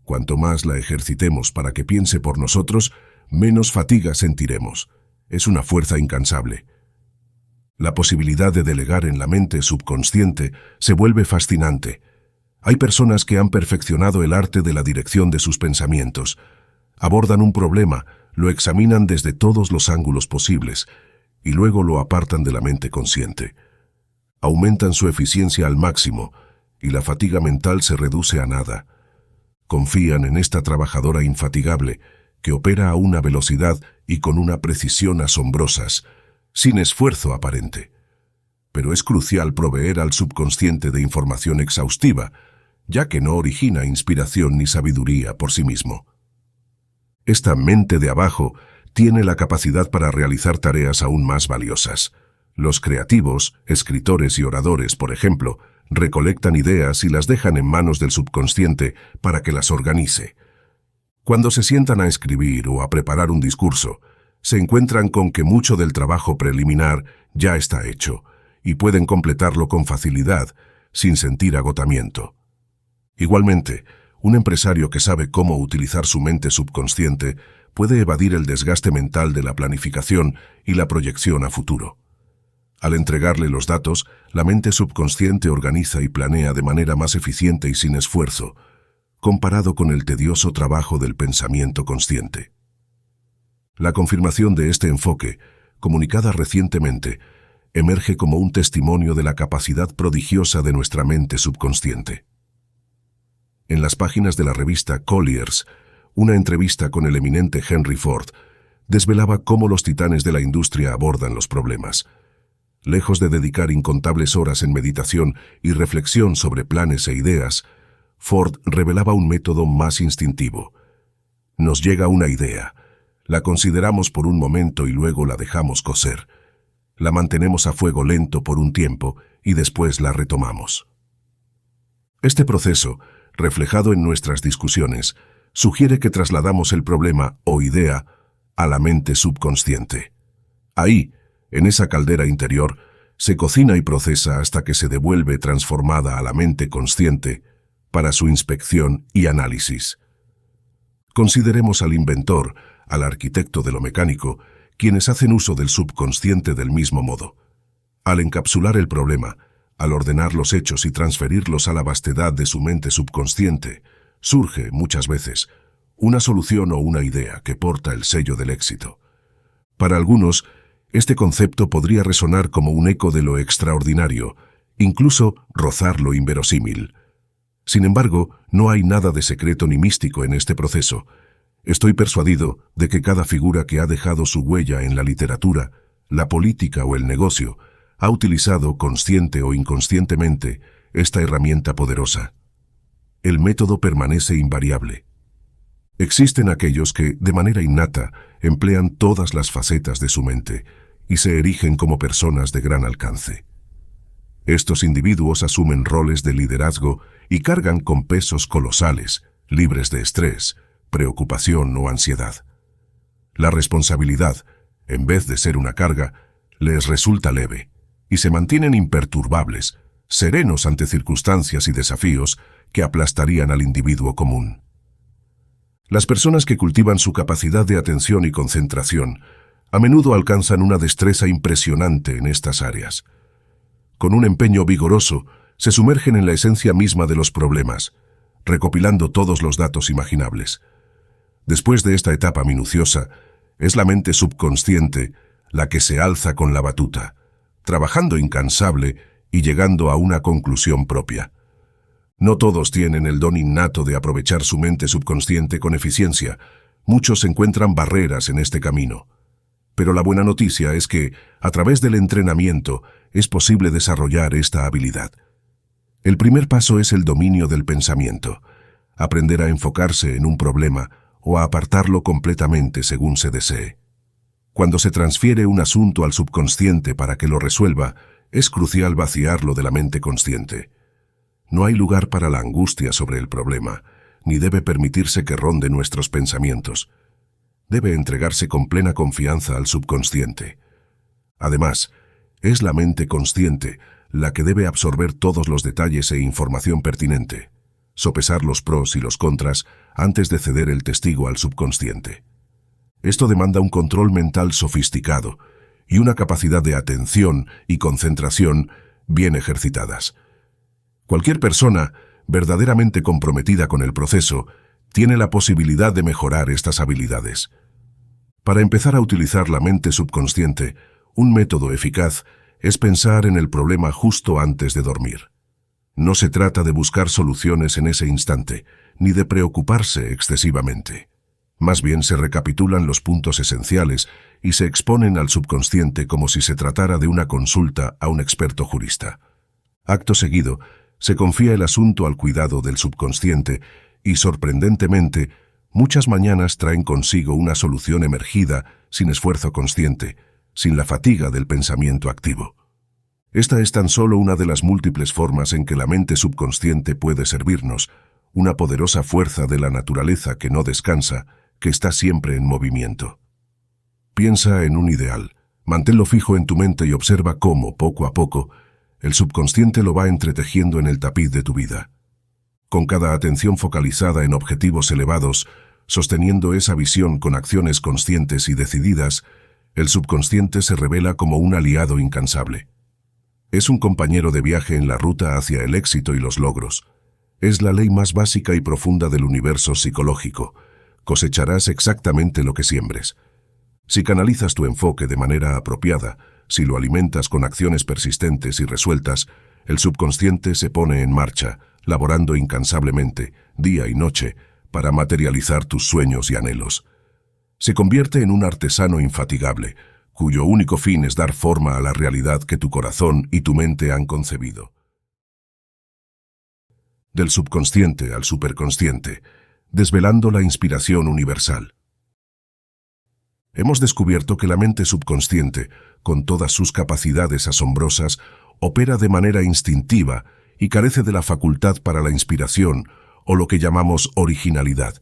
Speaker 1: Cuanto más la ejercitemos para que piense por nosotros, menos fatiga sentiremos. Es una fuerza incansable. La posibilidad de delegar en la mente subconsciente se vuelve fascinante. Hay personas que han perfeccionado el arte de la dirección de sus pensamientos. Abordan un problema, lo examinan desde todos los ángulos posibles y luego lo apartan de la mente consciente. Aumentan su eficiencia al máximo y la fatiga mental se reduce a nada. Confían en esta trabajadora infatigable que opera a una velocidad y con una precisión asombrosas, sin esfuerzo aparente. Pero es crucial proveer al subconsciente de información exhaustiva, ya que no origina inspiración ni sabiduría por sí mismo. Esta mente de abajo tiene la capacidad para realizar tareas aún más valiosas. Los creativos, escritores y oradores, por ejemplo, recolectan ideas y las dejan en manos del subconsciente para que las organice. Cuando se sientan a escribir o a preparar un discurso, se encuentran con que mucho del trabajo preliminar ya está hecho y pueden completarlo con facilidad, sin sentir agotamiento. Igualmente, un empresario que sabe cómo utilizar su mente subconsciente puede evadir el desgaste mental de la planificación y la proyección a futuro. Al entregarle los datos, la mente subconsciente organiza y planea de manera más eficiente y sin esfuerzo, comparado con el tedioso trabajo del pensamiento consciente. La confirmación de este enfoque, comunicada recientemente, emerge como un testimonio de la capacidad prodigiosa de nuestra mente subconsciente. En las páginas de la revista Collier's, una entrevista con el eminente Henry Ford desvelaba cómo los titanes de la industria abordan los problemas. Lejos de dedicar incontables horas en meditación y reflexión sobre planes e ideas, Ford revelaba un método más instintivo. Nos llega una idea, la consideramos por un momento y luego la dejamos cocer. La mantenemos a fuego lento por un tiempo y después la retomamos. Este proceso, reflejado en nuestras discusiones, sugiere que trasladamos el problema o idea a la mente subconsciente. Ahí, en esa caldera interior, se cocina y procesa hasta que se devuelve transformada a la mente consciente para su inspección y análisis. Consideremos al inventor, al arquitecto de lo mecánico, quienes hacen uso del subconsciente del mismo modo. Al encapsular el problema, al ordenar los hechos y transferirlos a la vastedad de su mente subconsciente, surge, muchas veces, una solución o una idea que porta el sello del éxito. Para algunos, este concepto podría resonar como un eco de lo extraordinario, incluso rozar lo inverosímil. Sin embargo, no hay nada de secreto ni místico en este proceso. Estoy persuadido de que cada figura que ha dejado su huella en la literatura, la política o el negocio, ha utilizado, consciente o inconscientemente, esta herramienta poderosa. El método permanece invariable. Existen aquellos que, de manera innata, emplean todas las facetas de su mente y se erigen como personas de gran alcance. Estos individuos asumen roles de liderazgo y cargan con pesos colosales, libres de estrés, preocupación o ansiedad. La responsabilidad, en vez de ser una carga, les resulta leve y se mantienen imperturbables, serenos ante circunstancias y desafíos que aplastarían al individuo común. Las personas que cultivan su capacidad de atención y concentración a menudo alcanzan una destreza impresionante en estas áreas. Con un empeño vigoroso, se sumergen en la esencia misma de los problemas, recopilando todos los datos imaginables. Después de esta etapa minuciosa, es la mente subconsciente la que se alza con la batuta, trabajando incansable y llegando a una conclusión propia. No todos tienen el don innato de aprovechar su mente subconsciente con eficiencia. Muchos encuentran barreras en este camino. Pero la buena noticia es que, a través del entrenamiento, es posible desarrollar esta habilidad. El primer paso es el dominio del pensamiento, aprender a enfocarse en un problema o a apartarlo completamente según se desee. Cuando se transfiere un asunto al subconsciente para que lo resuelva, es crucial vaciarlo de la mente consciente. No hay lugar para la angustia sobre el problema, ni debe permitirse que ronde nuestros pensamientos. Debe entregarse con plena confianza al subconsciente. Además, es la mente consciente la que debe absorber todos los detalles e información pertinente, sopesar los pros y los contras antes de ceder el testigo al subconsciente. Esto demanda un control mental sofisticado y una capacidad de atención y concentración bien ejercitadas. Cualquier persona verdaderamente comprometida con el proceso tiene la posibilidad de mejorar estas habilidades. Para empezar a utilizar la mente subconsciente, un método eficaz es pensar en el problema justo antes de dormir. No se trata de buscar soluciones en ese instante, ni de preocuparse excesivamente. Más bien se recapitulan los puntos esenciales y se exponen al subconsciente como si se tratara de una consulta a un experto jurista. Acto seguido, se confía el asunto al cuidado del subconsciente y, sorprendentemente, muchas mañanas traen consigo una solución emergida sin esfuerzo consciente, sin la fatiga del pensamiento activo. Esta es tan solo una de las múltiples formas en que la mente subconsciente puede servirnos, una poderosa fuerza de la naturaleza que no descansa, que está siempre en movimiento. Piensa en un ideal, manténlo fijo en tu mente y observa cómo, poco a poco, el subconsciente lo va entretejiendo en el tapiz de tu vida. Con cada atención focalizada en objetivos elevados, sosteniendo esa visión con acciones conscientes y decididas, el subconsciente se revela como un aliado incansable. Es un compañero de viaje en la ruta hacia el éxito y los logros. Es la ley más básica y profunda del universo psicológico. Cosecharás exactamente lo que siembres. Si canalizas tu enfoque de manera apropiada, si lo alimentas con acciones persistentes y resueltas, el subconsciente se pone en marcha, laborando incansablemente, día y noche, para materializar tus sueños y anhelos. Se convierte en un artesano infatigable, cuyo único fin es dar forma a la realidad que tu corazón y tu mente han concebido. Del subconsciente al superconsciente, desvelando la inspiración universal. Hemos descubierto que la mente subconsciente, con todas sus capacidades asombrosas, opera de manera instintiva y carece de la facultad para la inspiración, o lo que llamamos originalidad.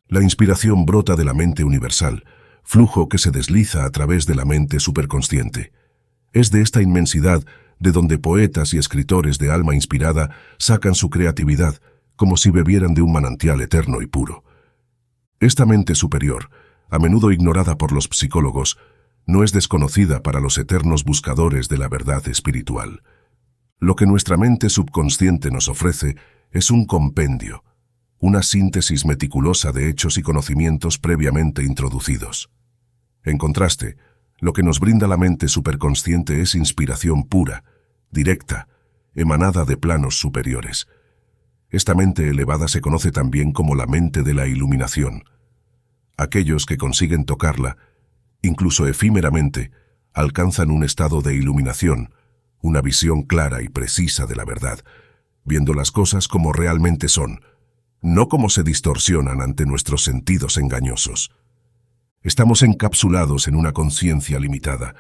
Speaker 1: La inspiración brota de la mente universal, flujo que se desliza a través de la mente superconsciente. Es de esta inmensidad de donde poetas y escritores de alma inspirada sacan su creatividad, como si bebieran de un manantial eterno y puro. Esta mente superior, a menudo ignorada por los psicólogos, no es desconocida para los eternos buscadores de la verdad espiritual. Lo que nuestra mente subconsciente nos ofrece es un compendio, una síntesis meticulosa de hechos y conocimientos previamente introducidos. En contraste, lo que nos brinda la mente superconsciente es inspiración pura, directa, emanada de planos superiores. Esta mente elevada se conoce también como la mente de la iluminación. Aquellos que consiguen tocarla, incluso efímeramente, alcanzan un estado de iluminación, una visión clara y precisa de la verdad, viendo las cosas como realmente son, no como se distorsionan ante nuestros sentidos engañosos. Estamos encapsulados en una conciencia limitada,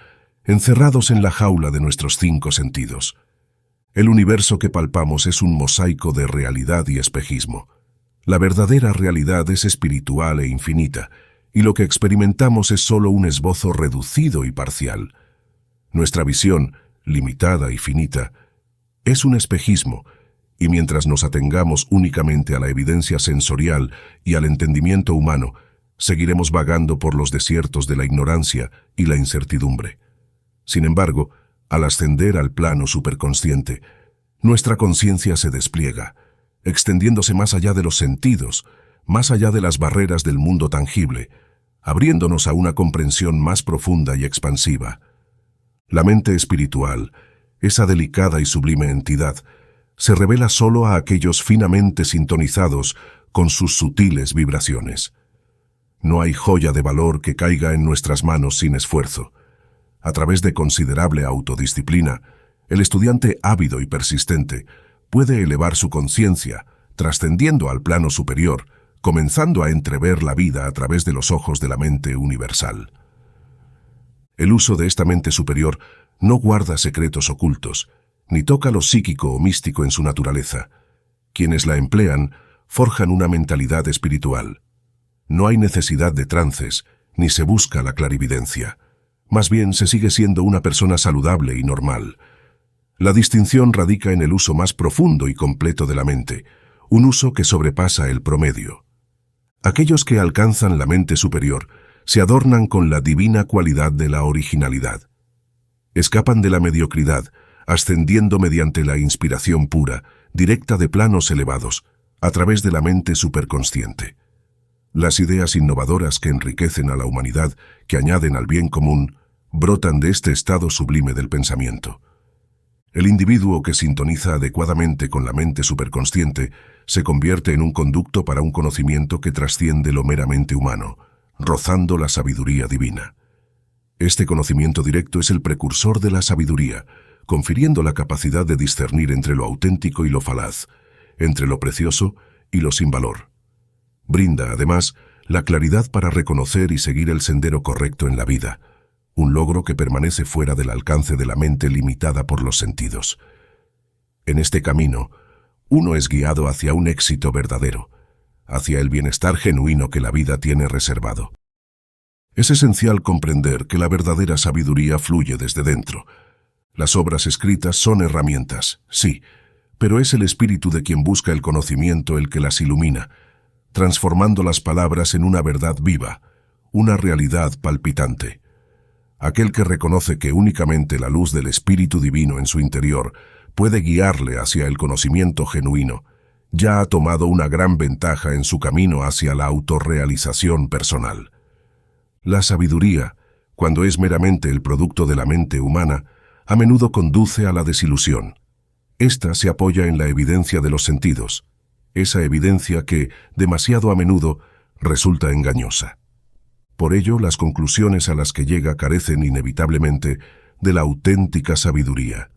Speaker 1: encerrados en la jaula de nuestros 5 sentidos. El universo que palpamos es un mosaico de realidad y espejismo. La verdadera realidad es espiritual e infinita, y lo que experimentamos es solo un esbozo reducido y parcial. Nuestra visión, limitada y finita, es un espejismo, y mientras nos atengamos únicamente a la evidencia sensorial y al entendimiento humano, seguiremos vagando por los desiertos de la ignorancia y la incertidumbre. Sin embargo, al ascender al plano superconsciente, nuestra conciencia se despliega, extendiéndose más allá de los sentidos, más allá de las barreras del mundo tangible, abriéndonos a una comprensión más profunda y expansiva. La mente espiritual, esa delicada y sublime entidad, se revela solo a aquellos finamente sintonizados con sus sutiles vibraciones. No hay joya de valor que caiga en nuestras manos sin esfuerzo. A través de considerable autodisciplina, el estudiante ávido y persistente puede elevar su conciencia, trascendiendo al plano superior, comenzando a entrever la vida a través de los ojos de la mente universal. El uso de esta mente superior no guarda secretos ocultos, ni toca lo psíquico o místico en su naturaleza. Quienes la emplean forjan una mentalidad espiritual. No hay necesidad de trances, ni se busca la clarividencia. Más bien se sigue siendo una persona saludable y normal. La distinción radica en el uso más profundo y completo de la mente, un uso que sobrepasa el promedio. Aquellos que alcanzan la mente superior se adornan con la divina cualidad de la originalidad. Escapan de la mediocridad, ascendiendo mediante la inspiración pura, directa de planos elevados, a través de la mente superconsciente. Las ideas innovadoras que enriquecen a la humanidad, que añaden al bien común, brotan de este estado sublime del pensamiento. El individuo que sintoniza adecuadamente con la mente superconsciente se convierte en un conducto para un conocimiento que trasciende lo meramente humano, rozando la sabiduría divina. Este conocimiento directo es el precursor de la sabiduría, confiriendo la capacidad de discernir entre lo auténtico y lo falaz, entre lo precioso y lo sin valor. Brinda, además, la claridad para reconocer y seguir el sendero correcto en la vida, un logro que permanece fuera del alcance de la mente limitada por los sentidos. En este camino, uno es guiado hacia un éxito verdadero, hacia el bienestar genuino que la vida tiene reservado. Es esencial comprender que la verdadera sabiduría fluye desde dentro. Las obras escritas son herramientas, sí, pero es el espíritu de quien busca el conocimiento el que las ilumina, transformando las palabras en una verdad viva, una realidad palpitante. Aquel que reconoce que únicamente la luz del Espíritu Divino en su interior puede guiarle hacia el conocimiento genuino, ya ha tomado una gran ventaja en su camino hacia la autorrealización personal. La sabiduría, cuando es meramente el producto de la mente humana, a menudo conduce a la desilusión. Esta se apoya en la evidencia de los sentidos, esa evidencia que, demasiado a menudo, resulta engañosa. Por ello, las conclusiones a las que llega carecen inevitablemente de la auténtica sabiduría.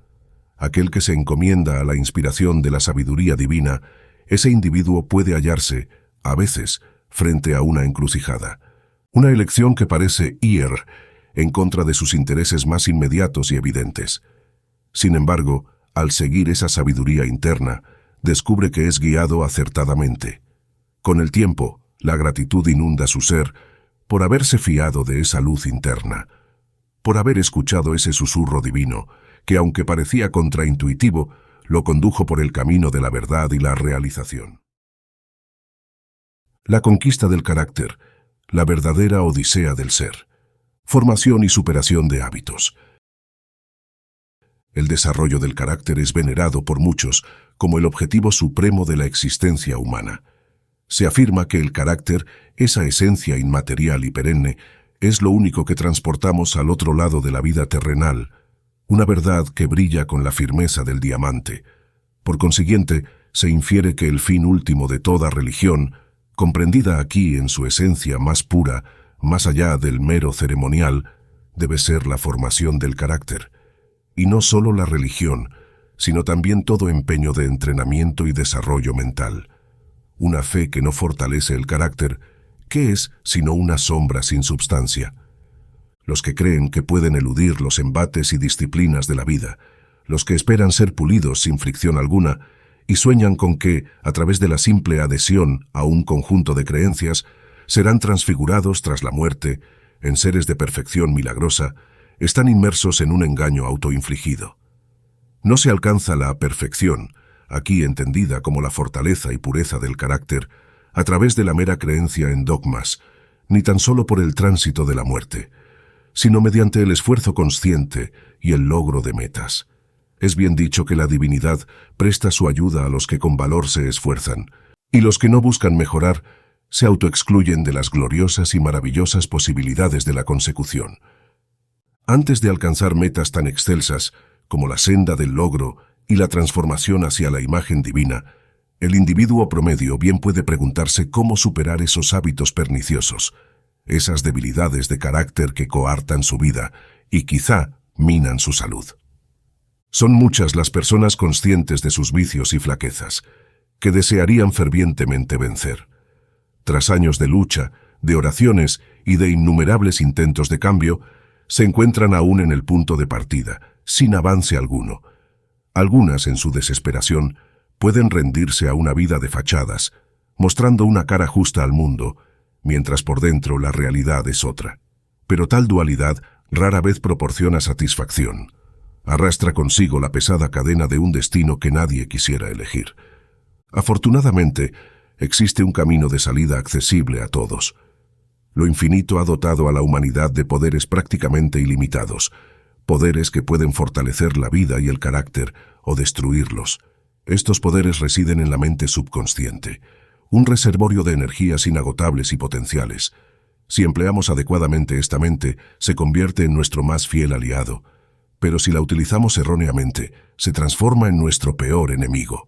Speaker 1: Aquel que se encomienda a la inspiración de la sabiduría divina, ese individuo puede hallarse, a veces, frente a una encrucijada. Una elección que parece ir en contra de sus intereses más inmediatos y evidentes. Sin embargo, al seguir esa sabiduría interna, descubre que es guiado acertadamente. Con el tiempo, la gratitud inunda su ser por haberse fiado de esa luz interna, por haber escuchado ese susurro divino, que aunque parecía contraintuitivo, lo condujo por el camino de la verdad y la realización. La conquista del carácter, la verdadera odisea del ser. Formación y superación de hábitos. El desarrollo del carácter es venerado por muchos como el objetivo supremo de la existencia humana. Se afirma que el carácter, esa esencia inmaterial y perenne, es lo único que transportamos al otro lado de la vida terrenal, una verdad que brilla con la firmeza del diamante. Por consiguiente, se infiere que el fin último de toda religión, comprendida aquí en su esencia más pura, más allá del mero ceremonial, debe ser la formación del carácter. Y no solo la religión, sino también todo empeño de entrenamiento y desarrollo mental. Una fe que no fortalece el carácter, ¿qué es sino una sombra sin substancia? Los que creen que pueden eludir los embates y disciplinas de la vida, los que esperan ser pulidos sin fricción alguna, y sueñan con que, a través de la simple adhesión a un conjunto de creencias, serán transfigurados tras la muerte, en seres de perfección milagrosa, están inmersos en un engaño autoinfligido. No se alcanza la perfección, aquí entendida como la fortaleza y pureza del carácter, a través de la mera creencia en dogmas, ni tan solo por el tránsito de la muerte, sino mediante el esfuerzo consciente y el logro de metas. Es bien dicho que la divinidad presta su ayuda a los que con valor se esfuerzan, y los que no buscan mejorar se autoexcluyen de las gloriosas y maravillosas posibilidades de la consecución. Antes de alcanzar metas tan excelsas como la senda del logro y la transformación hacia la imagen divina, el individuo promedio bien puede preguntarse cómo superar esos hábitos perniciosos, esas debilidades de carácter que coartan su vida y quizá minan su salud. Son muchas las personas conscientes de sus vicios y flaquezas, que desearían fervientemente vencer. Tras años de lucha, de oraciones y de innumerables intentos de cambio, se encuentran aún en el punto de partida, sin avance alguno. Algunas, en su desesperación, pueden rendirse a una vida de fachadas, mostrando una cara justa al mundo, mientras por dentro la realidad es otra. Pero tal dualidad rara vez proporciona satisfacción. Arrastra consigo la pesada cadena de un destino que nadie quisiera elegir. Afortunadamente, existe un camino de salida accesible a todos. Lo infinito ha dotado a la humanidad de poderes prácticamente ilimitados, poderes que pueden fortalecer la vida y el carácter o destruirlos. Estos poderes residen en la mente subconsciente, un reservorio de energías inagotables y potenciales. Si empleamos adecuadamente esta mente, se convierte en nuestro más fiel aliado, pero si la utilizamos erróneamente, se transforma en nuestro peor enemigo.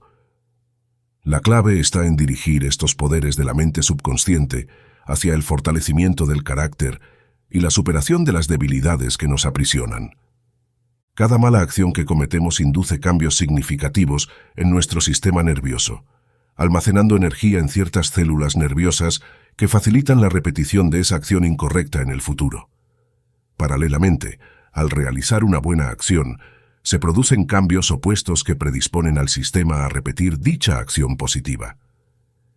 Speaker 1: La clave está en dirigir estos poderes de la mente subconsciente hacia el fortalecimiento del carácter y la superación de las debilidades que nos aprisionan. Cada mala acción que cometemos induce cambios significativos en nuestro sistema nervioso, almacenando energía en ciertas células nerviosas que facilitan la repetición de esa acción incorrecta en el futuro. Paralelamente, al realizar una buena acción, se producen cambios opuestos que predisponen al sistema a repetir dicha acción positiva.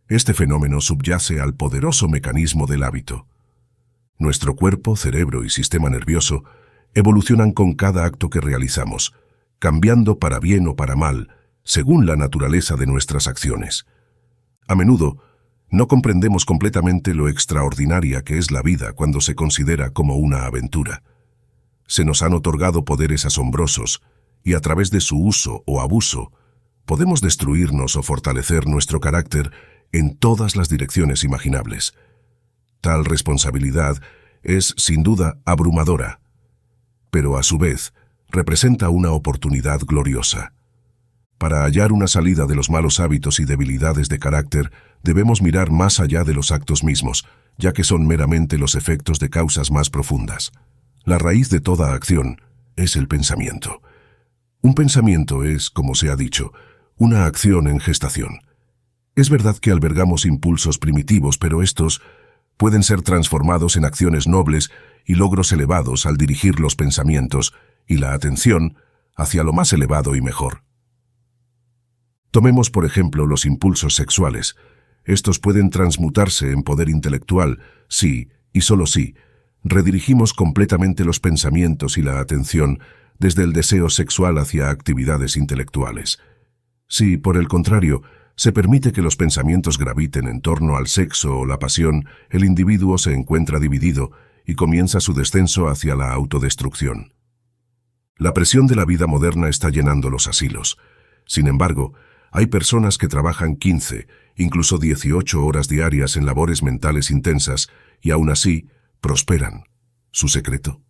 Speaker 1: Este fenómeno subyace al poderoso mecanismo del hábito. Nuestro cuerpo, cerebro y sistema nervioso evolucionan con cada acto que realizamos, cambiando para bien o para mal, según la naturaleza de nuestras acciones. A menudo, no comprendemos completamente lo extraordinaria que es la vida cuando se considera como una aventura. Se nos han otorgado poderes asombrosos, y a través de su uso o abuso, podemos destruirnos o fortalecer nuestro carácter en todas las direcciones imaginables. Tal responsabilidad es, sin duda, abrumadora, pero a su vez representa una oportunidad gloriosa. Para hallar una salida de los malos hábitos y debilidades de carácter, debemos mirar más allá de los actos mismos, ya que son meramente los efectos de causas más profundas. La raíz de toda acción es el pensamiento. Un pensamiento es, como se ha dicho, una acción en gestación. Es verdad que albergamos impulsos primitivos, pero estos pueden ser transformados en acciones nobles y logros elevados al dirigir los pensamientos y la atención hacia lo más elevado y mejor. Tomemos, por ejemplo, los impulsos sexuales. Estos pueden transmutarse en poder intelectual si, y solo si, redirigimos completamente los pensamientos y la atención desde el deseo sexual hacia actividades intelectuales. Si, por el contrario, se permite que los pensamientos graviten en torno al sexo o la pasión, el individuo se encuentra dividido y comienza su descenso hacia la autodestrucción. La presión de la vida moderna está llenando los asilos. Sin embargo, hay personas que trabajan 15, incluso 18 horas diarias en labores mentales intensas y aún así prosperan. ¿Su secreto?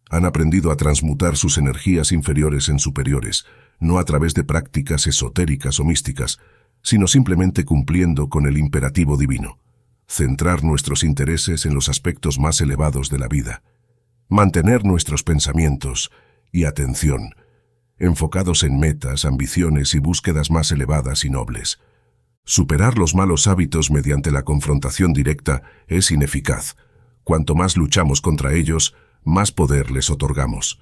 Speaker 1: Han aprendido a transmutar sus energías inferiores en superiores, no a través de prácticas esotéricas o místicas, sino simplemente cumpliendo con el imperativo divino: centrar nuestros intereses en los aspectos más elevados de la vida, mantener nuestros pensamientos y atención enfocados en metas, ambiciones y búsquedas más elevadas y nobles. Superar los malos hábitos mediante la confrontación directa es ineficaz. Cuanto más luchamos contra ellos, más poder les otorgamos.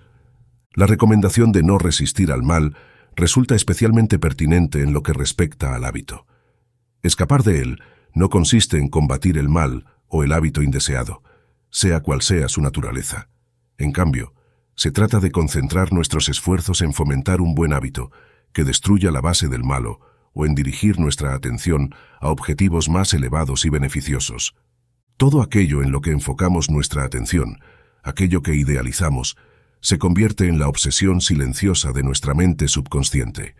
Speaker 1: La recomendación de no resistir al mal resulta especialmente pertinente en lo que respecta al hábito. Escapar de él no consiste en combatir el mal o el hábito indeseado, sea cual sea su naturaleza. En cambio, Se trata de concentrar nuestros esfuerzos en fomentar un buen hábito que destruya la base del malo o en dirigir nuestra atención a objetivos más elevados y beneficiosos. Todo aquello en lo que enfocamos nuestra atención, aquello que idealizamos, se convierte en la obsesión silenciosa de nuestra mente subconsciente.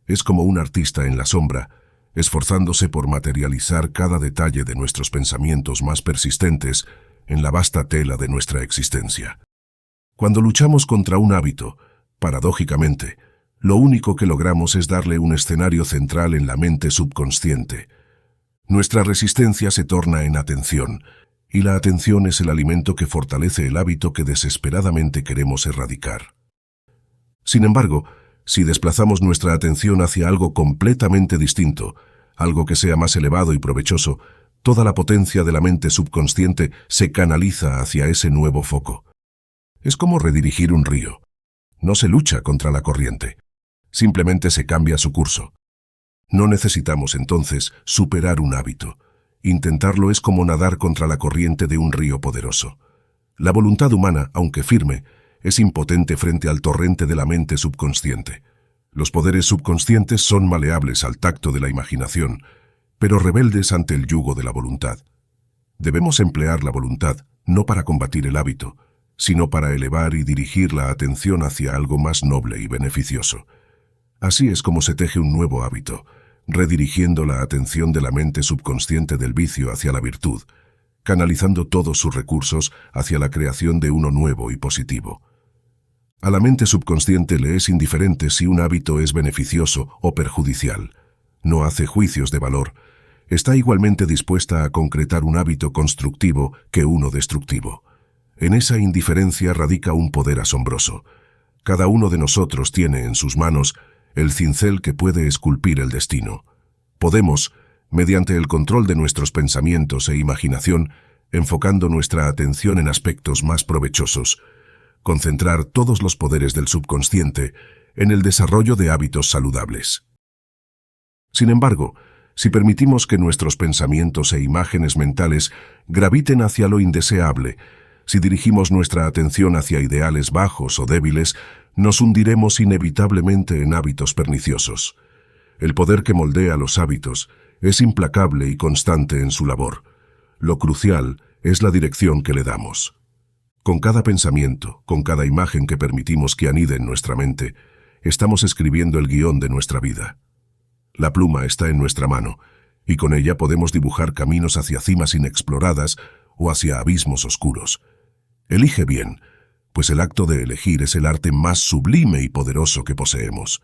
Speaker 1: Es como un artista en la sombra, esforzándose por materializar cada detalle de nuestros pensamientos más persistentes en la vasta tela de nuestra existencia. Cuando luchamos contra un hábito, paradójicamente, lo único que logramos es darle un escenario central en la mente subconsciente. Nuestra resistencia se torna en atención, y la atención es el alimento que fortalece el hábito que desesperadamente queremos erradicar. Sin embargo, si desplazamos nuestra atención hacia algo completamente distinto, algo que sea más elevado y provechoso, toda la potencia de la mente subconsciente se canaliza hacia ese nuevo foco. Es como redirigir un río. No se lucha contra la corriente, simplemente se cambia su curso. No necesitamos entonces superar un hábito. Intentarlo es como nadar contra la corriente de un río poderoso. La voluntad humana, aunque firme, es impotente frente al torrente de la mente subconsciente. Los poderes subconscientes son maleables al tacto de la imaginación, pero rebeldes ante el yugo de la voluntad. Debemos emplear la voluntad no para combatir el hábito, sino para elevar y dirigir la atención hacia algo más noble y beneficioso. Así es como se teje un nuevo hábito, redirigiendo la atención de la mente subconsciente del vicio hacia la virtud, canalizando todos sus recursos hacia la creación de uno nuevo y positivo. A la mente subconsciente le es indiferente si un hábito es beneficioso o perjudicial. No hace juicios de valor. Está igualmente dispuesta a concretar un hábito constructivo que uno destructivo. En esa indiferencia radica un poder asombroso. Cada uno de nosotros tiene en sus manos el cincel que puede esculpir el destino. Podemos, mediante el control de nuestros pensamientos e imaginación, enfocando nuestra atención en aspectos más provechosos, concentrar todos los poderes del subconsciente en el desarrollo de hábitos saludables. Sin embargo, si permitimos que nuestros pensamientos e imágenes mentales graviten hacia lo indeseable, si dirigimos nuestra atención hacia ideales bajos o débiles, nos hundiremos inevitablemente en hábitos perniciosos. El poder que moldea los hábitos es implacable y constante en su labor. Lo crucial es la dirección que le damos. Con cada pensamiento, con cada imagen que permitimos que anide en nuestra mente, estamos escribiendo el guión de nuestra vida. La pluma está en nuestra mano, y con ella podemos dibujar caminos hacia cimas inexploradas o hacia abismos oscuros. Elige bien, pues el acto de elegir es el arte más sublime y poderoso que poseemos.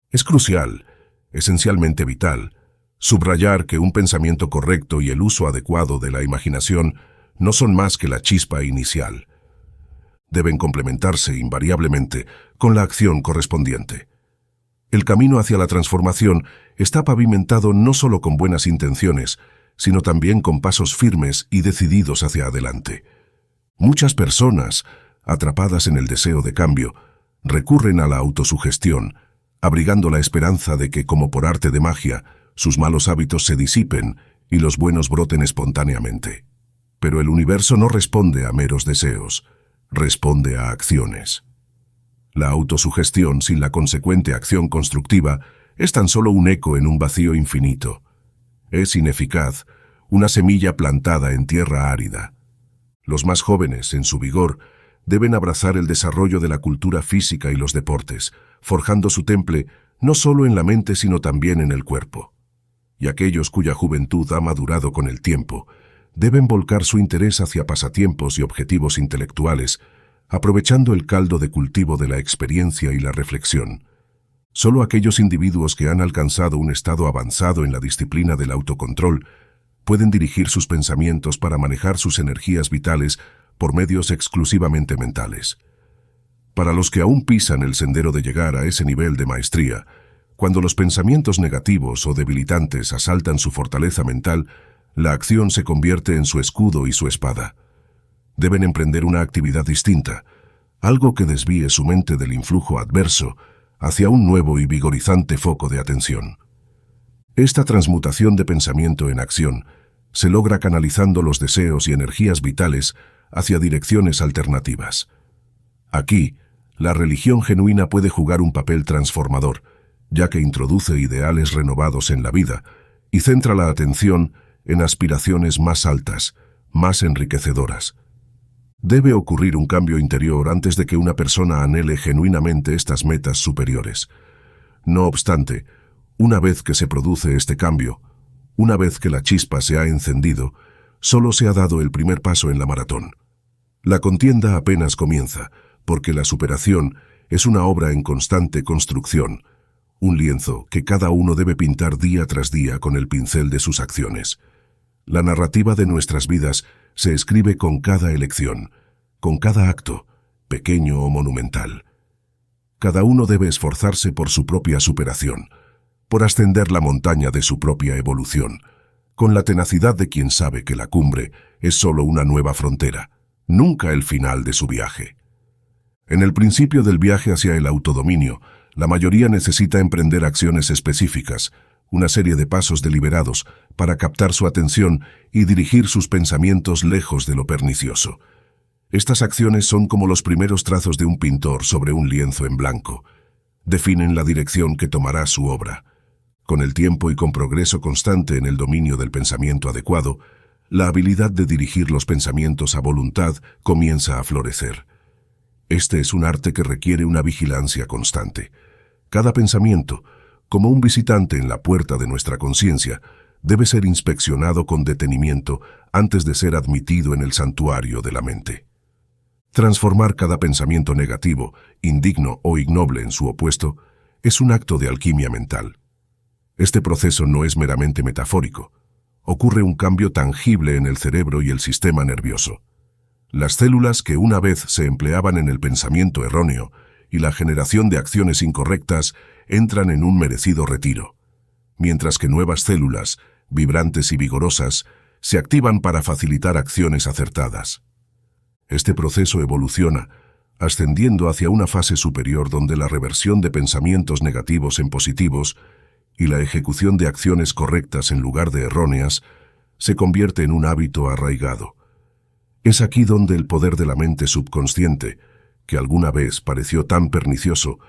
Speaker 1: Es crucial, esencialmente vital, subrayar que un pensamiento correcto y el uso adecuado de la imaginación no son más que la chispa inicial. Deben complementarse invariablemente con la acción correspondiente. El camino hacia la transformación está pavimentado no solo con buenas intenciones, sino también con pasos firmes y decididos hacia adelante. Muchas personas, atrapadas en el deseo de cambio, recurren a la autosugestión, abrigando la esperanza de que, como por arte de magia, sus malos hábitos se disipen y los buenos broten espontáneamente. Pero el universo no responde a meros deseos, responde a acciones. La autosugestión sin la consecuente acción constructiva es tan solo un eco en un vacío infinito. Es ineficaz, una semilla plantada en tierra árida. Los más jóvenes, en su vigor, deben abrazar el desarrollo de la cultura física y los deportes, forjando su temple no solo en la mente sino también en el cuerpo. Y aquellos cuya juventud ha madurado con el tiempo, deben volcar su interés hacia pasatiempos y objetivos intelectuales, aprovechando el caldo de cultivo de la experiencia y la reflexión. Solo aquellos individuos que han alcanzado un estado avanzado en la disciplina del autocontrol pueden dirigir sus pensamientos para manejar sus energías vitales por medios exclusivamente mentales. Para los que aún pisan el sendero de llegar a ese nivel de maestría, cuando los pensamientos negativos o debilitantes asaltan su fortaleza mental, la acción se convierte en su escudo y su espada. Deben emprender una actividad distinta, algo que desvíe su mente del influjo adverso hacia un nuevo y vigorizante foco de atención. Esta transmutación de pensamiento en acción se logra canalizando los deseos y energías vitales hacia direcciones alternativas. Aquí, la religión genuina puede jugar un papel transformador, ya que introduce ideales renovados en la vida y centra la atención en aspiraciones más altas, más enriquecedoras. Debe ocurrir un cambio interior antes de que una persona anhele genuinamente estas metas superiores. No obstante, una vez que se produce este cambio, una vez que la chispa se ha encendido, solo se ha dado el primer paso en la maratón. La contienda apenas comienza, porque la superación es una obra en constante construcción, un lienzo que cada uno debe pintar día tras día con el pincel de sus acciones. La narrativa de nuestras vidas se escribe con cada elección, con cada acto, pequeño o monumental. Cada uno debe esforzarse por su propia superación, por ascender la montaña de su propia evolución, con la tenacidad de quien sabe que la cumbre es solo una nueva frontera, nunca el final de su viaje. En el principio del viaje hacia el autodominio, la mayoría necesita emprender acciones específicas, una serie de pasos deliberados para captar su atención y dirigir sus pensamientos lejos de lo pernicioso. Estas acciones son como los primeros trazos de un pintor sobre un lienzo en blanco. Definen la dirección que tomará su obra. Con el tiempo y con progreso constante en el dominio del pensamiento adecuado, la habilidad de dirigir los pensamientos a voluntad comienza a florecer. Este es un arte que requiere una vigilancia constante. Cada pensamiento, como un visitante en la puerta de nuestra conciencia, debe ser inspeccionado con detenimiento antes de ser admitido en el santuario de la mente. Transformar cada pensamiento negativo, indigno o ignoble en su opuesto, es un acto de alquimia mental. Este proceso no es meramente metafórico. Ocurre un cambio tangible en el cerebro y el sistema nervioso. Las células que una vez se empleaban en el pensamiento erróneo y la generación de acciones incorrectas entran en un merecido retiro, mientras que nuevas células, vibrantes y vigorosas, se activan para facilitar acciones acertadas. Este proceso evoluciona, ascendiendo hacia una fase superior donde la reversión de pensamientos negativos en positivos y la ejecución de acciones correctas en lugar de erróneas se convierte en un hábito arraigado. Es aquí donde el poder de la mente subconsciente, que alguna vez pareció tan pernicioso,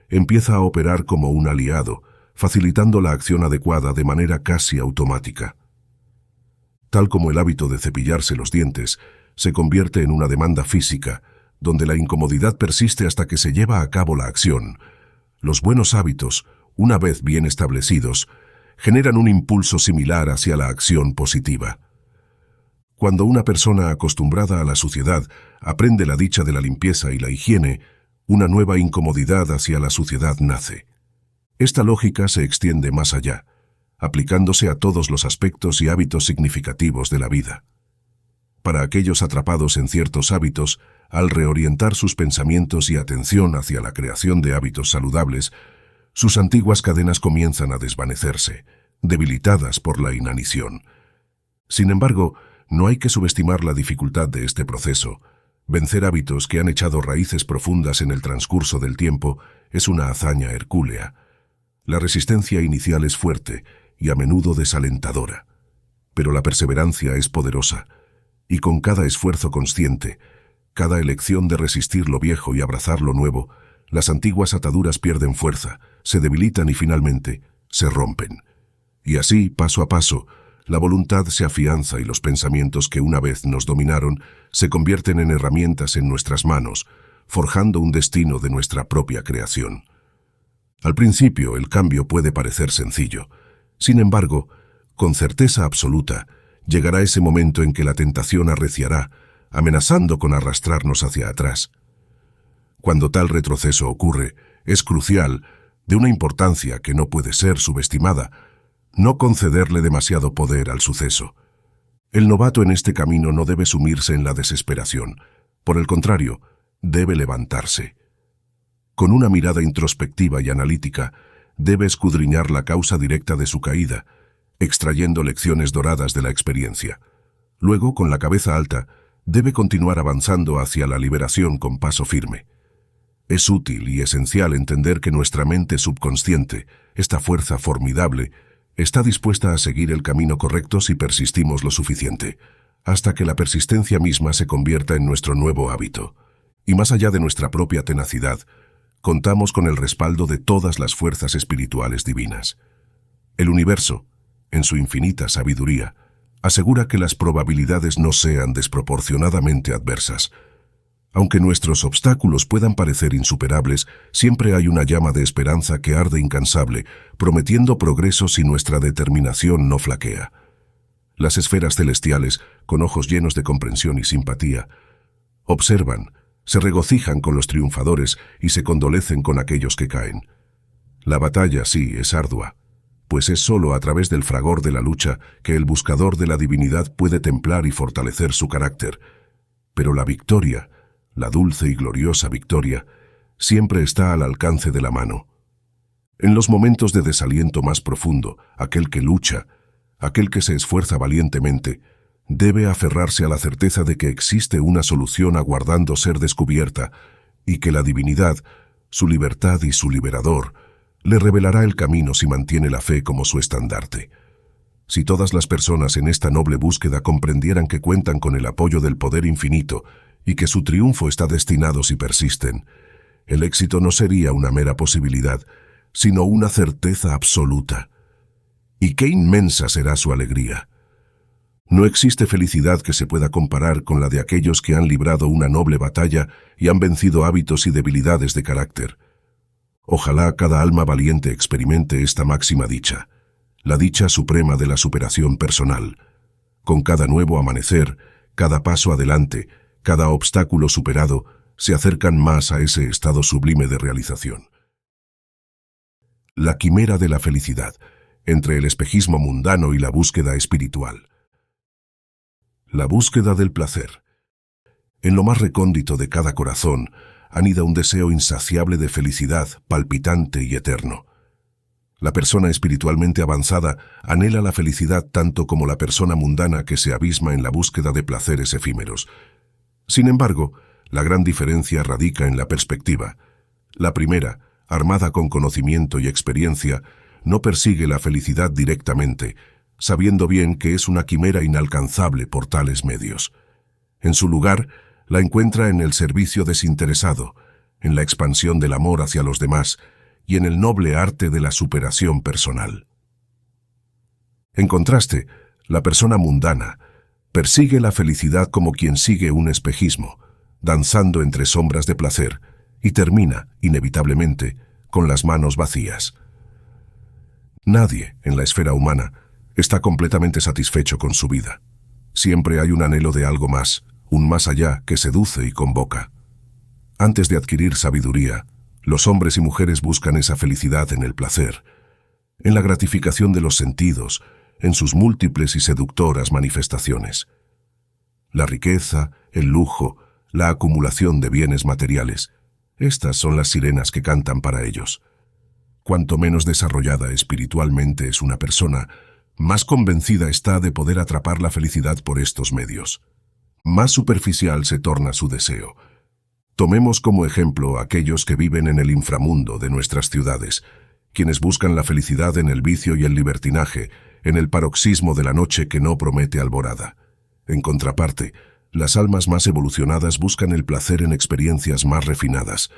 Speaker 1: empieza a operar como un aliado, facilitando la acción adecuada de manera casi automática. Tal como el hábito de cepillarse los dientes se convierte en una demanda física, donde la incomodidad persiste hasta que se lleva a cabo la acción, los buenos hábitos, una vez bien establecidos, generan un impulso similar hacia la acción positiva. Cuando una persona acostumbrada a la suciedad aprende la dicha de la limpieza y la higiene, una nueva incomodidad hacia la suciedad nace. Esta lógica se extiende más allá, aplicándose a todos los aspectos y hábitos significativos de la vida. Para aquellos atrapados en ciertos hábitos, al reorientar sus pensamientos y atención hacia la creación de hábitos saludables, sus antiguas cadenas comienzan a desvanecerse, debilitadas por la inanición. Sin embargo, no hay que subestimar la dificultad de este proceso. Vencer hábitos que han echado raíces profundas en el transcurso del tiempo es una hazaña hercúlea. La resistencia inicial es fuerte y a menudo desalentadora, pero la perseverancia es poderosa, y con cada esfuerzo consciente, cada elección de resistir lo viejo y abrazar lo nuevo, las antiguas ataduras pierden fuerza, se debilitan y finalmente se rompen. Y así, paso a paso, la voluntad se afianza y los pensamientos que una vez nos dominaron se convierten en herramientas en nuestras manos, forjando un destino de nuestra propia creación. Al principio, el cambio puede parecer sencillo. Sin embargo, con certeza absoluta, llegará ese momento en que la tentación arreciará, amenazando con arrastrarnos hacia atrás. Cuando tal retroceso ocurre, es crucial, de una importancia que no puede ser subestimada, no concederle demasiado poder al suceso. El novato en este camino no debe sumirse en la desesperación. Por el contrario, debe levantarse. Con una mirada introspectiva y analítica, debe escudriñar la causa directa de su caída, extrayendo lecciones doradas de la experiencia. Luego, con la cabeza alta, debe continuar avanzando hacia la liberación con paso firme. Es útil y esencial entender que nuestra mente subconsciente, esta fuerza formidable, está dispuesta a seguir el camino correcto si persistimos lo suficiente, hasta que la persistencia misma se convierta en nuestro nuevo hábito. Y más allá de nuestra propia tenacidad, contamos con el respaldo de todas las fuerzas espirituales divinas. El universo, en su infinita sabiduría, asegura que las probabilidades no sean desproporcionadamente adversas. Aunque nuestros obstáculos puedan parecer insuperables, siempre hay una llama de esperanza que arde incansable, prometiendo progreso si nuestra determinación no flaquea. Las esferas celestiales, con ojos llenos de comprensión y simpatía, observan, se regocijan con los triunfadores y se condolecen con aquellos que caen. La batalla, sí, es ardua, pues es solo a través del fragor de la lucha que el buscador de la divinidad puede templar y fortalecer su carácter. Pero la victoria, la dulce y gloriosa victoria, siempre está al alcance de la mano. En los momentos de desaliento más profundo, aquel que lucha, aquel que se esfuerza valientemente, debe aferrarse a la certeza de que existe una solución aguardando ser descubierta y que la divinidad, su libertad y su liberador, le revelará el camino si mantiene la fe como su estandarte. Si todas las personas en esta noble búsqueda comprendieran que cuentan con el apoyo del poder infinito y que su triunfo está destinado si persisten, el éxito no sería una mera posibilidad, sino una certeza absoluta. Y qué inmensa será su alegría. No existe felicidad que se pueda comparar con la de aquellos que han librado una noble batalla y han vencido hábitos y debilidades de carácter. Ojalá cada alma valiente experimente esta máxima dicha, la dicha suprema de la superación personal. Con cada nuevo amanecer, cada paso adelante, cada obstáculo superado, se acercan más a ese estado sublime de realización. La quimera de la felicidad, entre el espejismo mundano y la búsqueda espiritual. La búsqueda del placer. En lo más recóndito de cada corazón anida un deseo insaciable de felicidad, palpitante y eterno. La persona espiritualmente avanzada anhela la felicidad tanto como la persona mundana que se abisma en la búsqueda de placeres efímeros. Sin embargo, la gran diferencia radica en la perspectiva. La primera, armada con conocimiento y experiencia, no persigue la felicidad directamente, sabiendo bien que es una quimera inalcanzable por tales medios. En su lugar, la encuentra en el servicio desinteresado, en la expansión del amor hacia los demás y en el noble arte de la superación personal. En contraste, la persona mundana persigue la felicidad como quien sigue un espejismo, danzando entre sombras de placer, y termina, inevitablemente, con las manos vacías. Nadie, en la esfera humana, está completamente satisfecho con su vida. Siempre hay un anhelo de algo más, un más allá que seduce y convoca. Antes de adquirir sabiduría, los hombres y mujeres buscan esa felicidad en el placer, en la gratificación de los sentidos, en sus múltiples y seductoras manifestaciones. La riqueza, el lujo, la acumulación de bienes materiales, estas son las sirenas que cantan para ellos. Cuanto menos desarrollada espiritualmente es una persona, más convencida está de poder atrapar la felicidad por estos medios. Más superficial se torna su deseo. Tomemos como ejemplo a aquellos que viven en el inframundo de nuestras ciudades, quienes buscan la felicidad en el vicio y el libertinaje, en el paroxismo de la noche que no promete alborada. En contraparte, las almas más evolucionadas buscan el placer en experiencias más refinadas,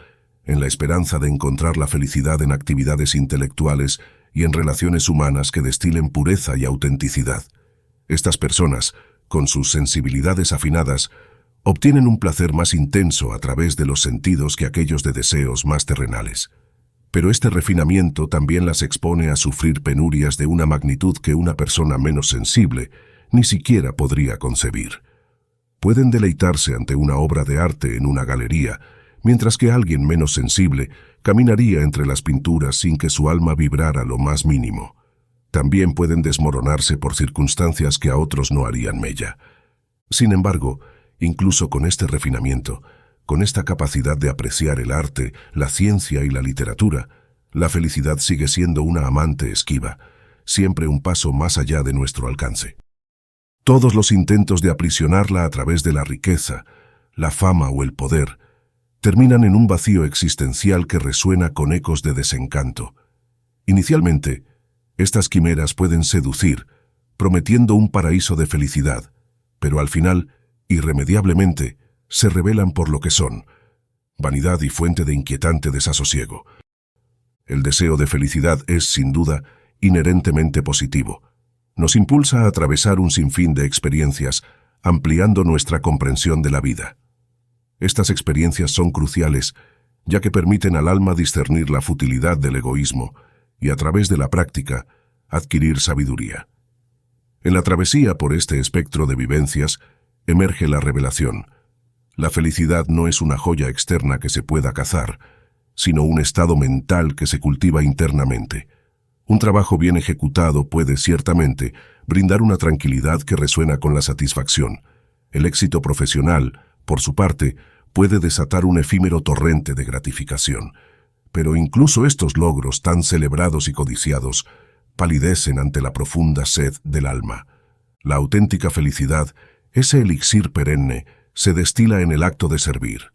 Speaker 1: en la esperanza de encontrar la felicidad en actividades intelectuales y en relaciones humanas que destilen pureza y autenticidad. Estas personas, con sus sensibilidades afinadas, obtienen un placer más intenso a través de los sentidos que aquellos de deseos más terrenales. Pero este refinamiento también las expone a sufrir penurias de una magnitud que una persona menos sensible ni siquiera podría concebir. Pueden deleitarse ante una obra de arte en una galería, mientras que alguien menos sensible caminaría entre las pinturas sin que su alma vibrara lo más mínimo. También pueden desmoronarse por circunstancias que a otros no harían mella. Sin embargo, incluso con este refinamiento, con esta capacidad de apreciar el arte, la ciencia y la literatura, la felicidad sigue siendo una amante esquiva, siempre un paso más allá de nuestro alcance. Todos los intentos de aprisionarla a través de la riqueza, la fama o el poder, terminan en un vacío existencial que resuena con ecos de desencanto. Inicialmente, estas quimeras pueden seducir, prometiendo un paraíso de felicidad, pero al final, irremediablemente, se revelan por lo que son, vanidad y fuente de inquietante desasosiego. El deseo de felicidad es, sin duda, inherentemente positivo. Nos impulsa a atravesar un sinfín de experiencias, ampliando nuestra comprensión de la vida. Estas experiencias son cruciales, ya que permiten al alma discernir la futilidad del egoísmo y, a través de la práctica, adquirir sabiduría. En la travesía por este espectro de vivencias, emerge la revelación. La felicidad no es una joya externa que se pueda cazar, sino un estado mental que se cultiva internamente. Un trabajo bien ejecutado puede, ciertamente, brindar una tranquilidad que resuena con la satisfacción. El éxito profesional, por su parte, puede desatar un efímero torrente de gratificación. Pero incluso estos logros tan celebrados y codiciados palidecen ante la profunda sed del alma. La auténtica felicidad, ese elixir perenne, se destila en el acto de servir.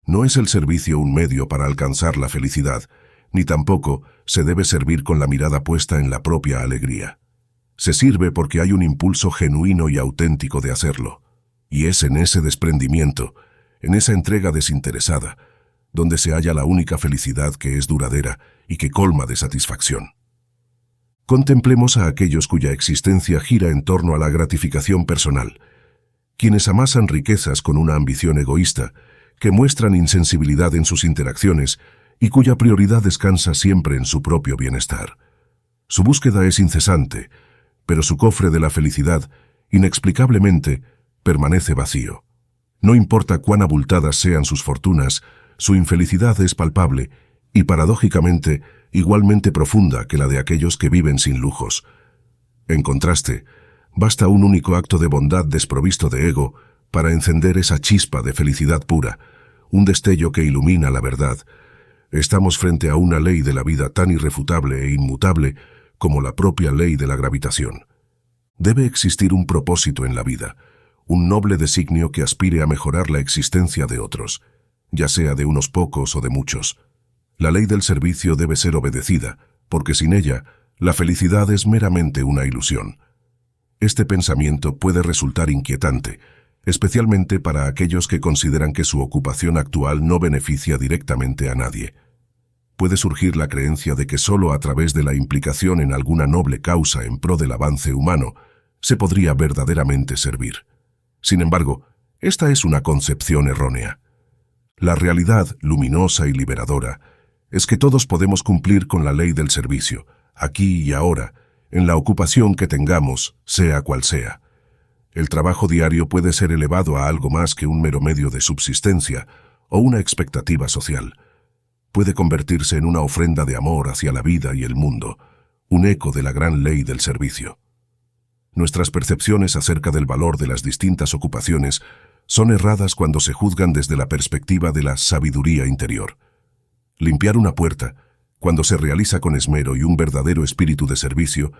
Speaker 1: No es el servicio un medio para alcanzar la felicidad, ni tampoco se debe servir con la mirada puesta en la propia alegría. Se sirve porque hay un impulso genuino y auténtico de hacerlo, y es en ese desprendimiento, en esa entrega desinteresada, donde se halla la única felicidad que es duradera y que colma de satisfacción. Contemplemos a aquellos cuya existencia gira en torno a la gratificación personal, quienes amasan riquezas con una ambición egoísta, que muestran insensibilidad en sus interacciones y cuya prioridad descansa siempre en su propio bienestar. Su búsqueda es incesante, pero su cofre de la felicidad, inexplicablemente, permanece vacío. No importa cuán abultadas sean sus fortunas, su infelicidad es palpable y, paradójicamente, igualmente profunda que la de aquellos que viven sin lujos. En contraste, basta un único acto de bondad desprovisto de ego para encender esa chispa de felicidad pura, un destello que ilumina la verdad. Estamos frente a una ley de la vida tan irrefutable e inmutable como la propia ley de la gravitación. Debe existir un propósito en la vida, un noble designio que aspire a mejorar la existencia de otros, ya sea de unos pocos o de muchos. La ley del servicio debe ser obedecida, porque sin ella, la felicidad es meramente una ilusión. Este pensamiento puede resultar inquietante, especialmente para aquellos que consideran que su ocupación actual no beneficia directamente a nadie. Puede surgir la creencia de que solo a través de la implicación en alguna noble causa en pro del avance humano se podría verdaderamente servir. Sin embargo, esta es una concepción errónea. La realidad luminosa y liberadora es que todos podemos cumplir con la ley del servicio, aquí y ahora, en la ocupación que tengamos, sea cual sea. El trabajo diario puede ser elevado a algo más que un mero medio de subsistencia o una expectativa social. Puede convertirse en una ofrenda de amor hacia la vida y el mundo, un eco de la gran ley del servicio. Nuestras percepciones acerca del valor de las distintas ocupaciones son erradas cuando se juzgan desde la perspectiva de la sabiduría interior. Limpiar una puerta, cuando se realiza con esmero y un verdadero espíritu de servicio,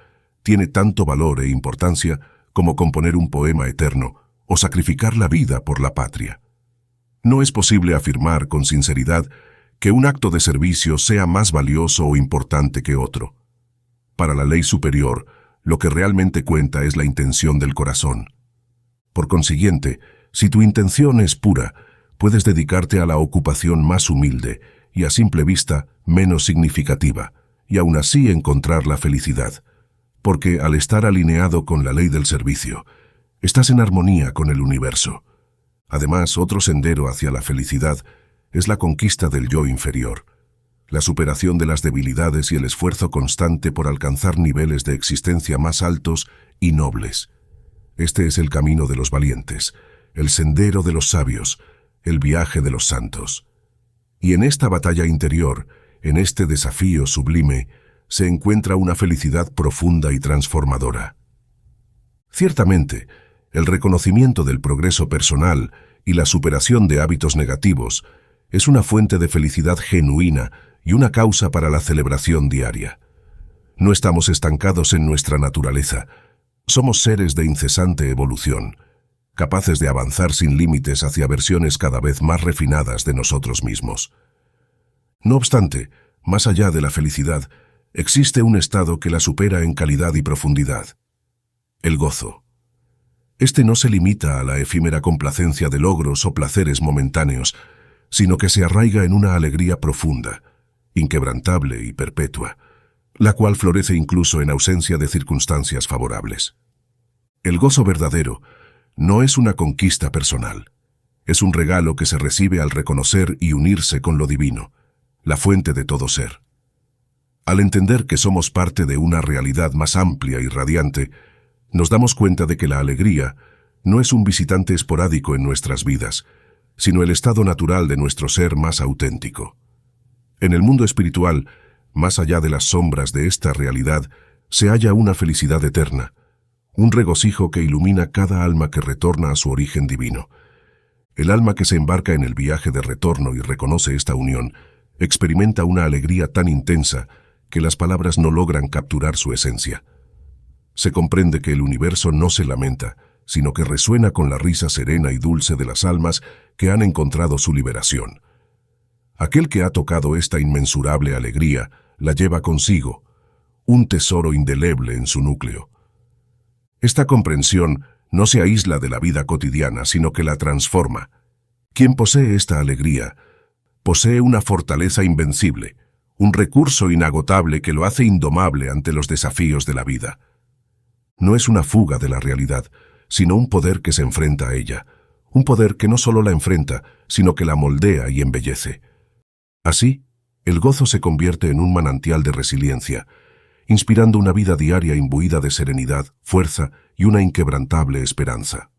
Speaker 1: tiene tanto valor e importancia como componer un poema eterno o sacrificar la vida por la patria. No es posible afirmar con sinceridad que un acto de servicio sea más valioso o importante que otro. Para la ley superior, lo que realmente cuenta es la intención del corazón. Por consiguiente, si tu intención es pura, puedes dedicarte a la ocupación más humilde y a simple vista menos significativa, y aún así encontrar la felicidad, porque al estar alineado con la ley del servicio, estás en armonía con el universo. Además, otro sendero hacia la felicidad es la conquista del yo inferior, la superación de las debilidades y el esfuerzo constante por alcanzar niveles de existencia más altos y nobles. Este es el camino de los valientes, el sendero de los sabios, el viaje de los santos. Y en esta batalla interior, en este desafío sublime, se encuentra una felicidad profunda y transformadora. Ciertamente, el reconocimiento del progreso personal y la superación de hábitos negativos es una fuente de felicidad genuina y una causa para la celebración diaria. No estamos estancados en nuestra naturaleza. Somos seres de incesante evolución, capaces de avanzar sin límites hacia versiones cada vez más refinadas de nosotros mismos. No obstante, más allá de la felicidad, existe un estado que la supera en calidad y profundidad: el gozo. Este no se limita a la efímera complacencia de logros o placeres momentáneos, sino que se arraiga en una alegría profunda, inquebrantable y perpetua, la cual florece incluso en ausencia de circunstancias favorables. El gozo verdadero no es una conquista personal, es un regalo que se recibe al reconocer y unirse con lo divino, la fuente de todo ser. Al entender que somos parte de una realidad más amplia y radiante, nos damos cuenta de que la alegría no es un visitante esporádico en nuestras vidas, sino el estado natural de nuestro ser más auténtico. En el mundo espiritual, más allá de las sombras de esta realidad, se halla una felicidad eterna, un regocijo que ilumina cada alma que retorna a su origen divino. El alma que se embarca en el viaje de retorno y reconoce esta unión, experimenta una alegría tan intensa que las palabras no logran capturar su esencia. Se comprende que el universo no se lamenta, sino que resuena con la risa serena y dulce de las almas que han encontrado su liberación. Aquel que ha tocado esta inmensurable alegría la lleva consigo, un tesoro indeleble en su núcleo. Esta comprensión no se aísla de la vida cotidiana, sino que la transforma. Quien posee esta alegría, posee una fortaleza invencible, un recurso inagotable que lo hace indomable ante los desafíos de la vida. No es una fuga de la realidad, sino un poder que se enfrenta a ella, un poder que no solo la enfrenta, sino que la moldea y embellece. Así, el gozo se convierte en un manantial de resiliencia, inspirando una vida diaria imbuida de serenidad, fuerza y una inquebrantable esperanza.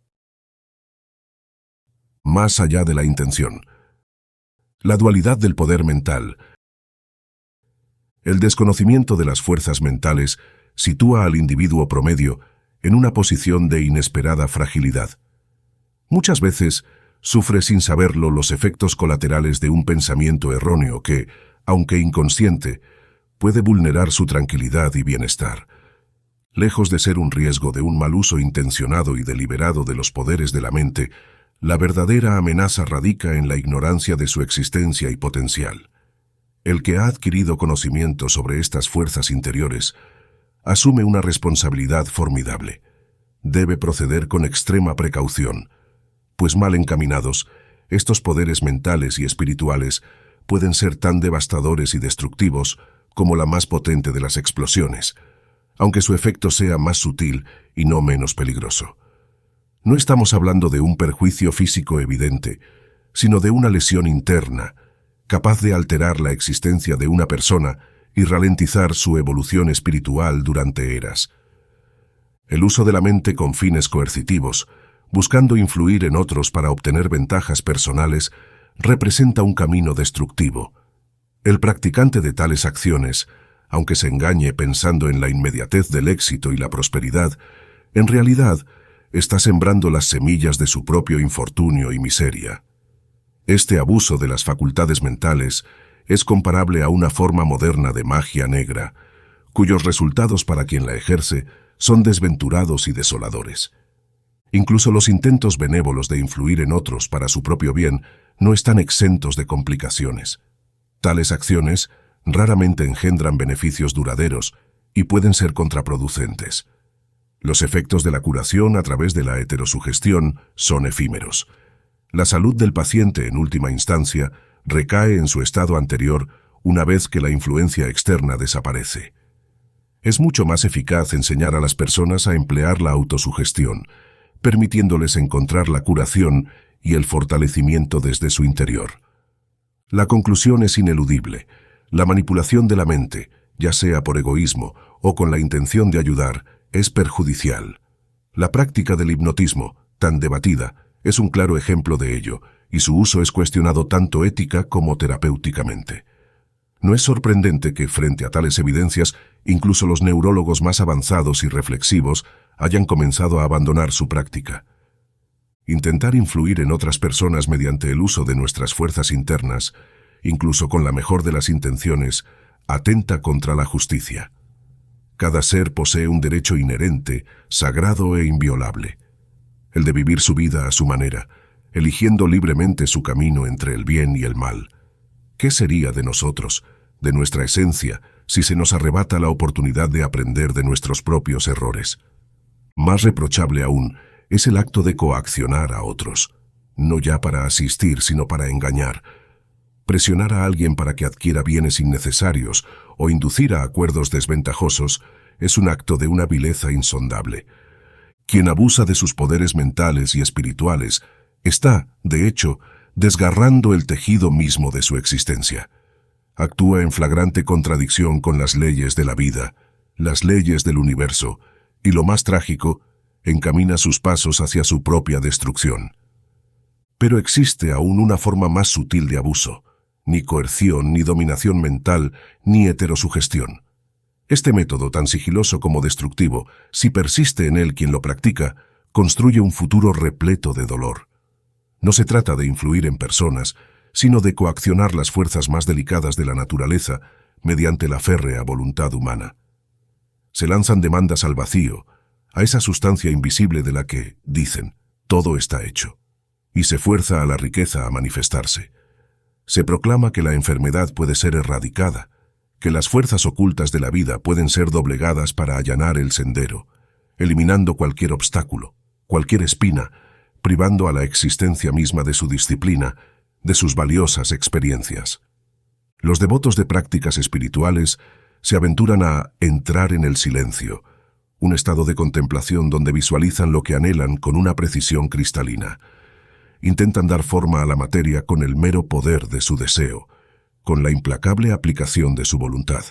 Speaker 1: Más allá de la intención. La dualidad del poder mental. El desconocimiento de las fuerzas mentales sitúa al individuo promedio en una posición de inesperada fragilidad. Muchas veces sufre sin saberlo los efectos colaterales de un pensamiento erróneo que, aunque inconsciente, puede vulnerar su tranquilidad y bienestar. Lejos de ser un riesgo de un mal uso intencionado y deliberado de los poderes de la mente, la verdadera amenaza radica en la ignorancia de su existencia y potencial. El que ha adquirido conocimiento sobre estas fuerzas interiores asume una responsabilidad formidable. Debe proceder con extrema precaución, pues mal encaminados, estos poderes mentales y espirituales pueden ser tan devastadores y destructivos como la más potente de las explosiones, aunque su efecto sea más sutil y no menos peligroso. No estamos hablando de un perjuicio físico evidente, sino de una lesión interna, capaz de alterar la existencia de una persona y ralentizar su evolución espiritual durante eras. El uso de la mente con fines coercitivos, buscando influir en otros para obtener ventajas personales, representa un camino destructivo. El practicante de tales acciones, aunque se engañe pensando en la inmediatez del éxito y la prosperidad, en realidad está sembrando las semillas de su propio infortunio y miseria. Este abuso de las facultades mentales es comparable a una forma moderna de magia negra, cuyos resultados para quien la ejerce son desventurados y desoladores. Incluso los intentos benévolos de influir en otros para su propio bien no están exentos de complicaciones. Tales acciones raramente engendran beneficios duraderos y pueden ser contraproducentes. Los efectos de la curación a través de la heterosugestión son efímeros. La salud del paciente, en última instancia, recae en su estado anterior una vez que la influencia externa desaparece. Es mucho más eficaz enseñar a las personas a emplear la autosugestión, permitiéndoles encontrar la curación y el fortalecimiento desde su interior. La conclusión es ineludible. La manipulación de la mente, ya sea por egoísmo o con la intención de ayudar, es perjudicial. La práctica del hipnotismo, tan debatida, es un claro ejemplo de ello, y su uso es cuestionado tanto ética como terapéuticamente. No es sorprendente que, frente a tales evidencias, incluso los neurólogos más avanzados y reflexivos hayan comenzado a abandonar su práctica. Intentar influir en otras personas mediante el uso de nuestras fuerzas internas, incluso con la mejor de las intenciones, atenta contra la justicia. Cada ser posee un derecho inherente, sagrado e inviolable, el de vivir su vida a su manera, eligiendo libremente su camino entre el bien y el mal. ¿Qué sería de nosotros, de nuestra esencia, si se nos arrebata la oportunidad de aprender de nuestros propios errores? Más reprochable aún es el acto de coaccionar a otros, no ya para asistir, sino para engañar, Presionar a alguien para que adquiera bienes innecesarios o inducir a acuerdos desventajosos es un acto de una vileza insondable. Quien abusa de sus poderes mentales y espirituales está, de hecho, desgarrando el tejido mismo de su existencia. Actúa en flagrante contradicción con las leyes de la vida, las leyes del universo, y lo más trágico, encamina sus pasos hacia su propia destrucción. Pero existe aún una forma más sutil de abuso: ni coerción, ni dominación mental, ni heterosugestión. Este método, tan sigiloso como destructivo, si persiste en él quien lo practica, construye un futuro repleto de dolor. No se trata de influir en personas, sino de coaccionar las fuerzas más delicadas de la naturaleza mediante la férrea voluntad humana. Se lanzan demandas al vacío, a esa sustancia invisible de la que, dicen, todo está hecho, y se fuerza a la riqueza a manifestarse. Se proclama que la enfermedad puede ser erradicada, que las fuerzas ocultas de la vida pueden ser doblegadas para allanar el sendero, eliminando cualquier obstáculo, cualquier espina, privando a la existencia misma de su disciplina, de sus valiosas experiencias. Los devotos de prácticas espirituales se aventuran a entrar en el silencio, un estado de contemplación donde visualizan lo que anhelan con una precisión cristalina. Intentan dar forma a la materia con el mero poder de su deseo, con la implacable aplicación de su voluntad.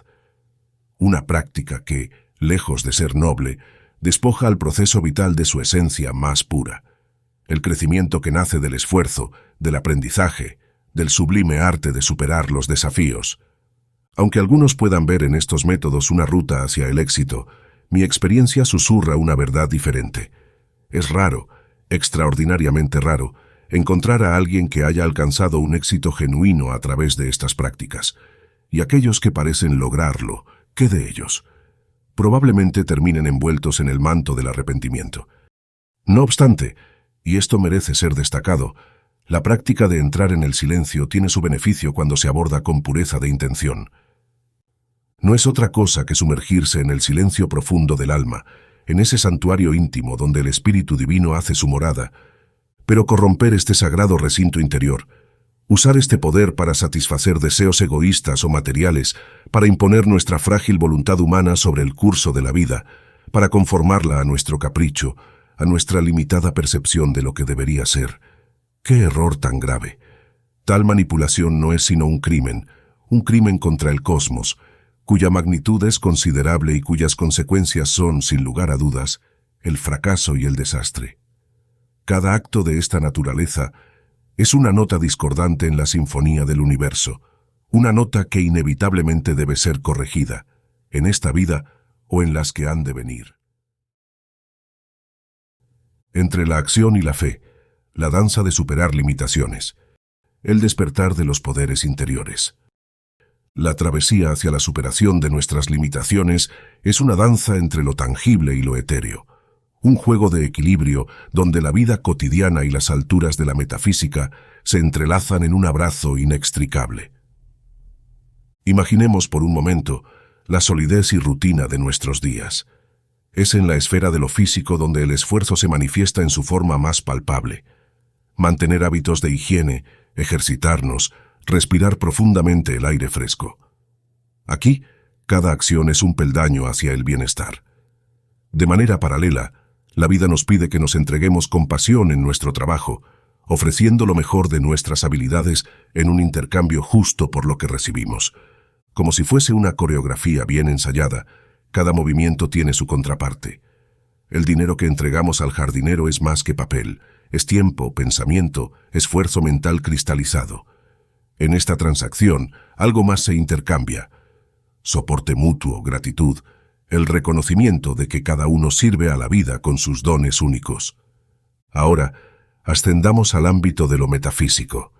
Speaker 1: Una práctica que, lejos de ser noble, despoja al proceso vital de su esencia más pura. El crecimiento que nace del esfuerzo, del aprendizaje, del sublime arte de superar los desafíos. Aunque algunos puedan ver en estos métodos una ruta hacia el éxito, mi experiencia susurra una verdad diferente. Es raro, extraordinariamente raro, encontrar a alguien que haya alcanzado un éxito genuino a través de estas prácticas. Y aquellos que parecen lograrlo, ¿qué de ellos? Probablemente terminen envueltos en el manto del arrepentimiento. No obstante, y esto merece ser destacado, la práctica de entrar en el silencio tiene su beneficio cuando se aborda con pureza de intención. No es otra cosa que sumergirse en el silencio profundo del alma, en ese santuario íntimo donde el Espíritu Divino hace su morada, pero corromper este sagrado recinto interior, usar este poder para satisfacer deseos egoístas o materiales, para imponer nuestra frágil voluntad humana sobre el curso de la vida, para conformarla a nuestro capricho, a nuestra limitada percepción de lo que debería ser. ¡Qué error tan grave! Tal manipulación no es sino un crimen contra el cosmos, cuya magnitud es considerable y cuyas consecuencias son, sin lugar a dudas, el fracaso y el desastre. Cada acto de esta naturaleza es una nota discordante en la sinfonía del universo, una nota que inevitablemente debe ser corregida, en esta vida o en las que han de venir. Entre la acción y la fe, la danza de superar limitaciones, el despertar de los poderes interiores. La travesía hacia la superación de nuestras limitaciones es una danza entre lo tangible y lo etéreo, un juego de equilibrio donde la vida cotidiana y las alturas de la metafísica se entrelazan en un abrazo inextricable. Imaginemos por un momento la solidez y rutina de nuestros días. Es en la esfera de lo físico donde el esfuerzo se manifiesta en su forma más palpable. Mantener hábitos de higiene, ejercitarnos, respirar profundamente el aire fresco. Aquí, cada acción es un peldaño hacia el bienestar. De manera paralela, la vida nos pide que nos entreguemos con pasión en nuestro trabajo, ofreciendo lo mejor de nuestras habilidades en un intercambio justo por lo que recibimos. Como si fuese una coreografía bien ensayada, cada movimiento tiene su contraparte. El dinero que entregamos al jardinero es más que papel, es tiempo, pensamiento, esfuerzo mental cristalizado. En esta transacción, algo más se intercambia. Soporte mutuo, gratitud, el reconocimiento de que cada uno sirve a la vida con sus dones únicos. Ahora, ascendamos al ámbito de lo metafísico.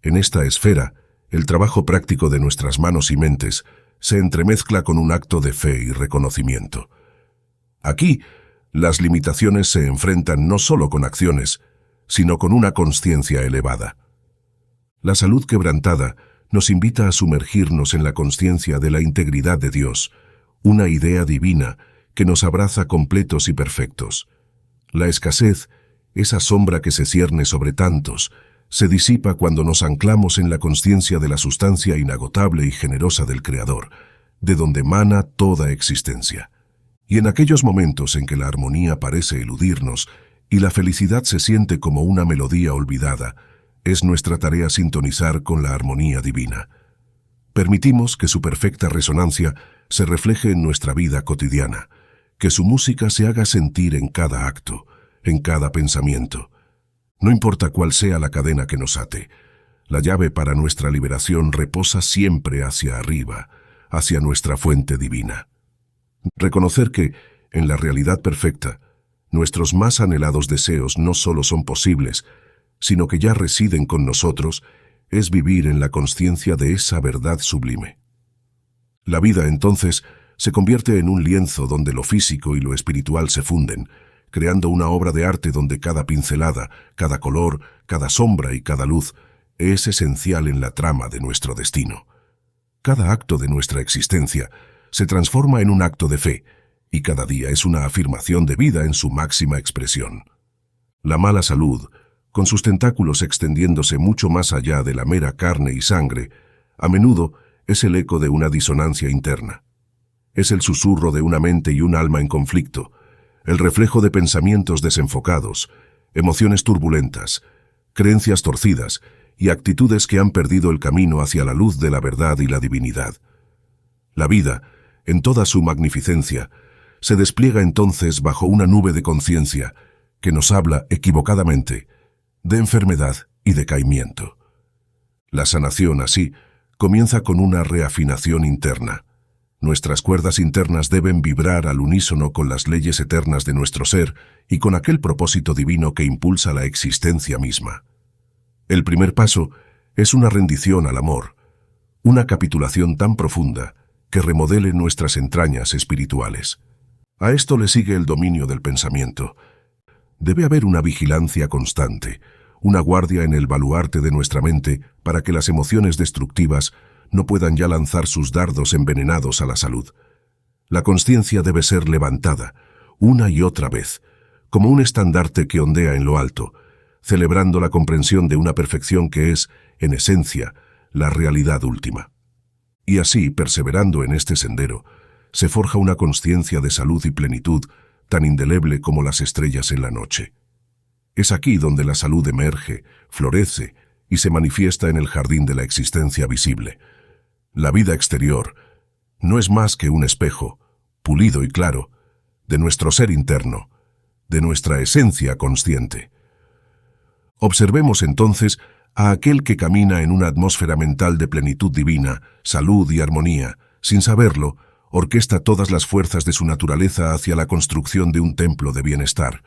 Speaker 1: En esta esfera, el trabajo práctico de nuestras manos y mentes se entremezcla con un acto de fe y reconocimiento. Aquí, las limitaciones se enfrentan no solo con acciones, sino con una consciencia elevada. La salud quebrantada nos invita a sumergirnos en la consciencia de la integridad de Dios, una idea divina que nos abraza completos y perfectos. La escasez, esa sombra que se cierne sobre tantos, se disipa cuando nos anclamos en la consciencia de la sustancia inagotable y generosa del Creador, de donde emana toda existencia. Y en aquellos momentos en que la armonía parece eludirnos y la felicidad se siente como una melodía olvidada, es nuestra tarea sintonizar con la armonía divina. Permitimos que su perfecta resonancia se refleje en nuestra vida cotidiana, que su música se haga sentir en cada acto, en cada pensamiento. No importa cuál sea la cadena que nos ate, la llave para nuestra liberación reposa siempre hacia arriba, hacia nuestra fuente divina. Reconocer que, en la realidad perfecta, nuestros más anhelados deseos no solo son posibles, sino que ya residen con nosotros, es vivir en la consciencia de esa verdad sublime. La vida, entonces, se convierte en un lienzo donde lo físico y lo espiritual se funden, creando una obra de arte donde cada pincelada, cada color, cada sombra y cada luz es esencial en la trama de nuestro destino. Cada acto de nuestra existencia se transforma en un acto de fe, y cada día es una afirmación de vida en su máxima expresión. La mala salud, con sus tentáculos extendiéndose mucho más allá de la mera carne y sangre, a menudo es el eco de una disonancia interna. Es el susurro de una mente y un alma en conflicto, el reflejo de pensamientos desenfocados, emociones turbulentas, creencias torcidas y actitudes que han perdido el camino hacia la luz de la verdad y la divinidad. La vida, en toda su magnificencia, se despliega entonces bajo una nube de conciencia que nos habla equivocadamente de enfermedad y decaimiento. La sanación, así, comienza con una reafinación interna. Nuestras cuerdas internas deben vibrar al unísono con las leyes eternas de nuestro ser y con aquel propósito divino que impulsa la existencia misma. El primer paso es una rendición al amor, una capitulación tan profunda que remodele nuestras entrañas espirituales. A esto le sigue el dominio del pensamiento. Debe haber una vigilancia constante, una guardia en el baluarte de nuestra mente para que las emociones destructivas no puedan ya lanzar sus dardos envenenados a la salud. La consciencia debe ser levantada, una y otra vez, como un estandarte que ondea en lo alto, celebrando la comprensión de una perfección que es, en esencia, la realidad última. Y así, perseverando en este sendero, se forja una consciencia de salud y plenitud tan indeleble como las estrellas en la noche. Es aquí donde la salud emerge, florece y se manifiesta en el jardín de la existencia visible. La vida exterior no es más que un espejo, pulido y claro, de nuestro ser interno, de nuestra esencia consciente. Observemos entonces a aquel que camina en una atmósfera mental de plenitud divina, salud y armonía, sin saberlo, orquesta todas las fuerzas de su naturaleza hacia la construcción de un templo de bienestar.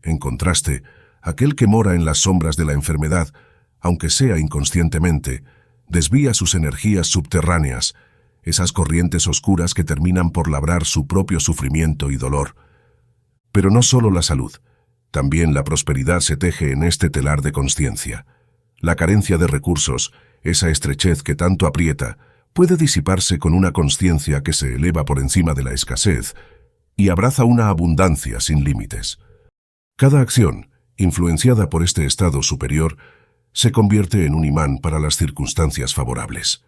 Speaker 1: En contraste, aquel que mora en las sombras de la enfermedad, aunque sea inconscientemente, desvía sus energías subterráneas, esas corrientes oscuras que terminan por labrar su propio sufrimiento y dolor. Pero no solo la salud, también la prosperidad se teje en este telar de consciencia. La carencia de recursos, esa estrechez que tanto aprieta, puede disiparse con una consciencia que se eleva por encima de la escasez y abraza una abundancia sin límites. Cada acción, influenciada por este estado superior, se convierte en un imán para las circunstancias favorables.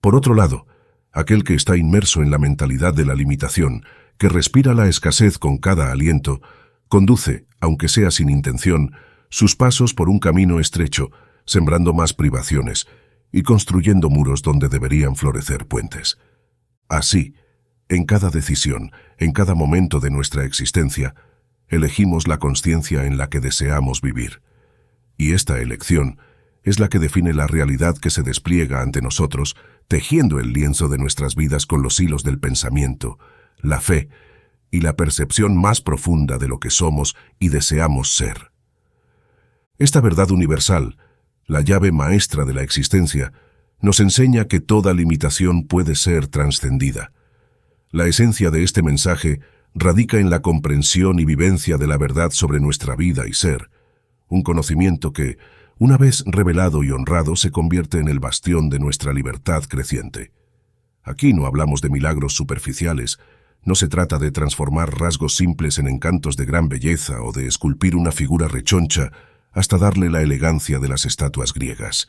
Speaker 1: Por otro lado, aquel que está inmerso en la mentalidad de la limitación, que respira la escasez con cada aliento, conduce, aunque sea sin intención, sus pasos por un camino estrecho, sembrando más privaciones y construyendo muros donde deberían florecer puentes. Así, en cada decisión, en cada momento de nuestra existencia, elegimos la consciencia en la que deseamos vivir. Y esta elección es la que define la realidad que se despliega ante nosotros, tejiendo el lienzo de nuestras vidas con los hilos del pensamiento, la fe y la percepción más profunda de lo que somos y deseamos ser. Esta verdad universal, la llave maestra de la existencia, nos enseña que toda limitación puede ser trascendida. La esencia de este mensaje radica en la comprensión y vivencia de la verdad sobre nuestra vida y ser, un conocimiento que, una vez revelado y honrado, se convierte en el bastión de nuestra libertad creciente. Aquí no hablamos de milagros superficiales, no se trata de transformar rasgos simples en encantos de gran belleza o de esculpir una figura rechoncha hasta darle la elegancia de las estatuas griegas.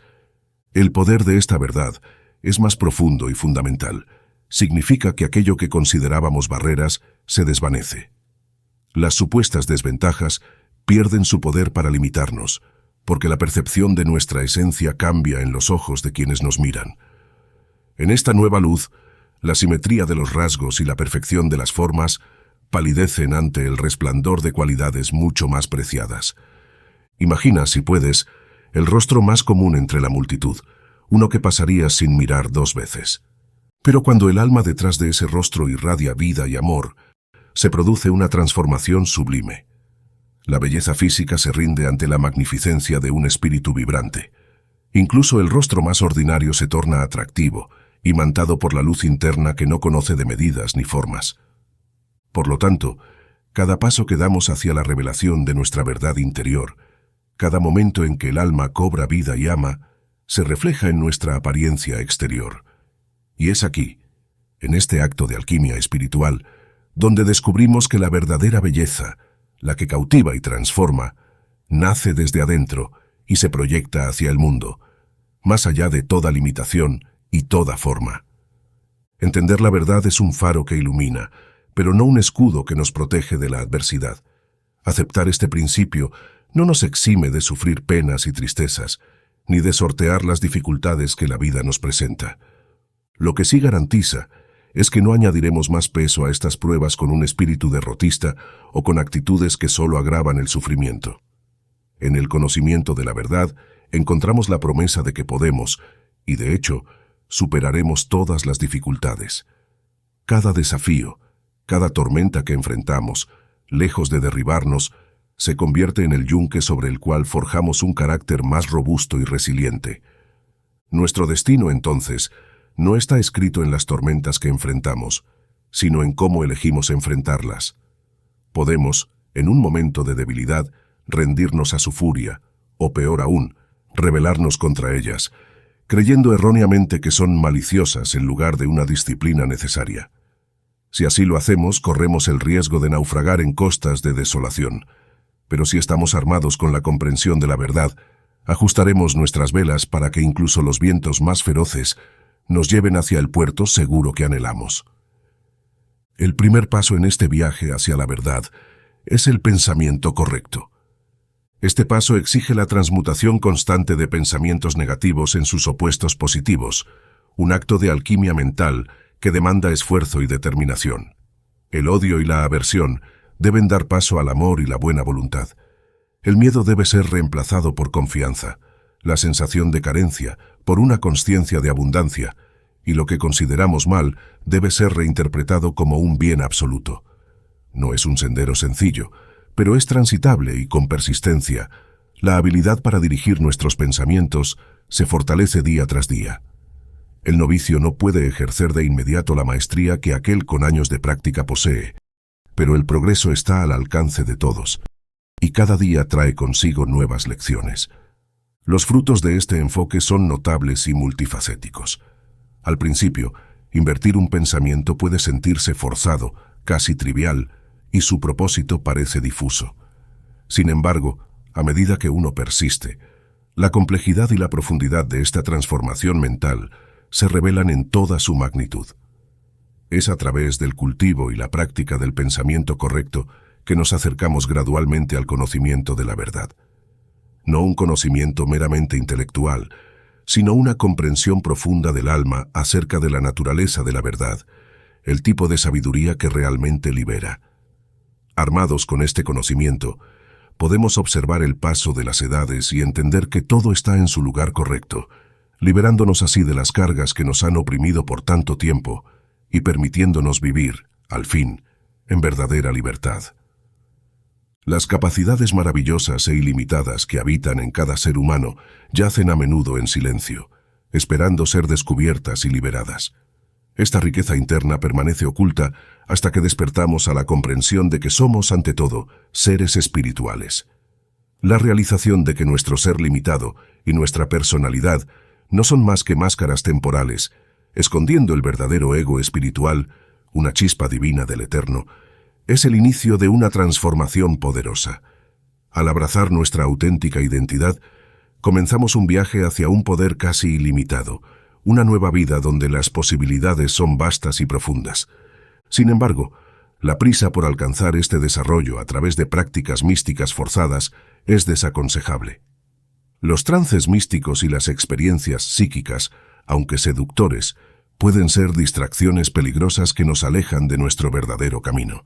Speaker 1: El poder de esta verdad es más profundo y fundamental. Significa que aquello que considerábamos barreras se desvanece. Las supuestas desventajas pierden su poder para limitarnos, porque la percepción de nuestra esencia cambia en los ojos de quienes nos miran. En esta nueva luz, la simetría de los rasgos y la perfección de las formas palidecen ante el resplandor de cualidades mucho más preciadas. Imagina, si puedes, el rostro más común entre la multitud, uno que pasarías sin mirar 2 veces. Pero cuando el alma detrás de ese rostro irradia vida y amor, se produce una transformación sublime. La belleza física se rinde ante la magnificencia de un espíritu vibrante. Incluso el rostro más ordinario se torna atractivo, imantado por la luz interna que no conoce de medidas ni formas. Por lo tanto, cada paso que damos hacia la revelación de nuestra verdad interior, cada momento en que el alma cobra vida y ama, se refleja en nuestra apariencia exterior. Y es aquí, en este acto de alquimia espiritual, donde descubrimos que la verdadera belleza, la que cautiva y transforma, nace desde adentro y se proyecta hacia el mundo, más allá de toda limitación y toda forma. Entender la verdad es un faro que ilumina, pero no un escudo que nos protege de la adversidad. Aceptar este principio no nos exime de sufrir penas y tristezas, ni de sortear las dificultades que la vida nos presenta. Lo que sí garantiza es que no añadiremos más peso a estas pruebas con un espíritu derrotista o con actitudes que solo agravan el sufrimiento. En el conocimiento de la verdad encontramos la promesa de que podemos, y de hecho, superaremos todas las dificultades. Cada desafío, cada tormenta que enfrentamos, lejos de derribarnos, se convierte en el yunque sobre el cual forjamos un carácter más robusto y resiliente. Nuestro destino, entonces, no está escrito en las tormentas que enfrentamos, sino en cómo elegimos enfrentarlas. Podemos, en un momento de debilidad, rendirnos a su furia, o peor aún, rebelarnos contra ellas, creyendo erróneamente que son maliciosas en lugar de una disciplina necesaria. Si así lo hacemos, corremos el riesgo de naufragar en costas de desolación. Pero si estamos armados con la comprensión de la verdad, ajustaremos nuestras velas para que incluso los vientos más feroces nos lleven hacia el puerto seguro que anhelamos. El primer paso en este viaje hacia la verdad es el pensamiento correcto. Este paso exige la transmutación constante de pensamientos negativos en sus opuestos positivos, un acto de alquimia mental que demanda esfuerzo y determinación. El odio y la aversión deben dar paso al amor y la buena voluntad. El miedo debe ser reemplazado por confianza, la sensación de carencia por una consciencia de abundancia, y lo que consideramos mal debe ser reinterpretado como un bien absoluto. No es un sendero sencillo, pero es transitable y con persistencia. La habilidad para dirigir nuestros pensamientos se fortalece día tras día. El novicio no puede ejercer de inmediato la maestría que aquel con años de práctica posee, pero el progreso está al alcance de todos, y cada día trae consigo nuevas lecciones. Los frutos de este enfoque son notables y multifacéticos. Al principio, invertir un pensamiento puede sentirse forzado, casi trivial, y su propósito parece difuso. Sin embargo, a medida que uno persiste, la complejidad y la profundidad de esta transformación mental se revelan en toda su magnitud. Es a través del cultivo y la práctica del pensamiento correcto que nos acercamos gradualmente al conocimiento de la verdad. No un conocimiento meramente intelectual, sino una comprensión profunda del alma acerca de la naturaleza de la verdad, el tipo de sabiduría que realmente libera. Armados con este conocimiento, podemos observar el paso de las edades y entender que todo está en su lugar correcto, liberándonos así de las cargas que nos han oprimido por tanto tiempo y permitiéndonos vivir, al fin, en verdadera libertad. Las capacidades maravillosas e ilimitadas que habitan en cada ser humano yacen a menudo en silencio, esperando ser descubiertas y liberadas. Esta riqueza interna permanece oculta hasta que despertamos a la comprensión de que somos, ante todo, seres espirituales. La realización de que nuestro ser limitado y nuestra personalidad no son más que máscaras temporales, escondiendo el verdadero ego espiritual, una chispa divina del eterno, es el inicio de una transformación poderosa. Al abrazar nuestra auténtica identidad, comenzamos un viaje hacia un poder casi ilimitado, una nueva vida donde las posibilidades son vastas y profundas. Sin embargo, la prisa por alcanzar este desarrollo a través de prácticas místicas forzadas es desaconsejable. Los trances místicos y las experiencias psíquicas, aunque seductores, pueden ser distracciones peligrosas que nos alejan de nuestro verdadero camino.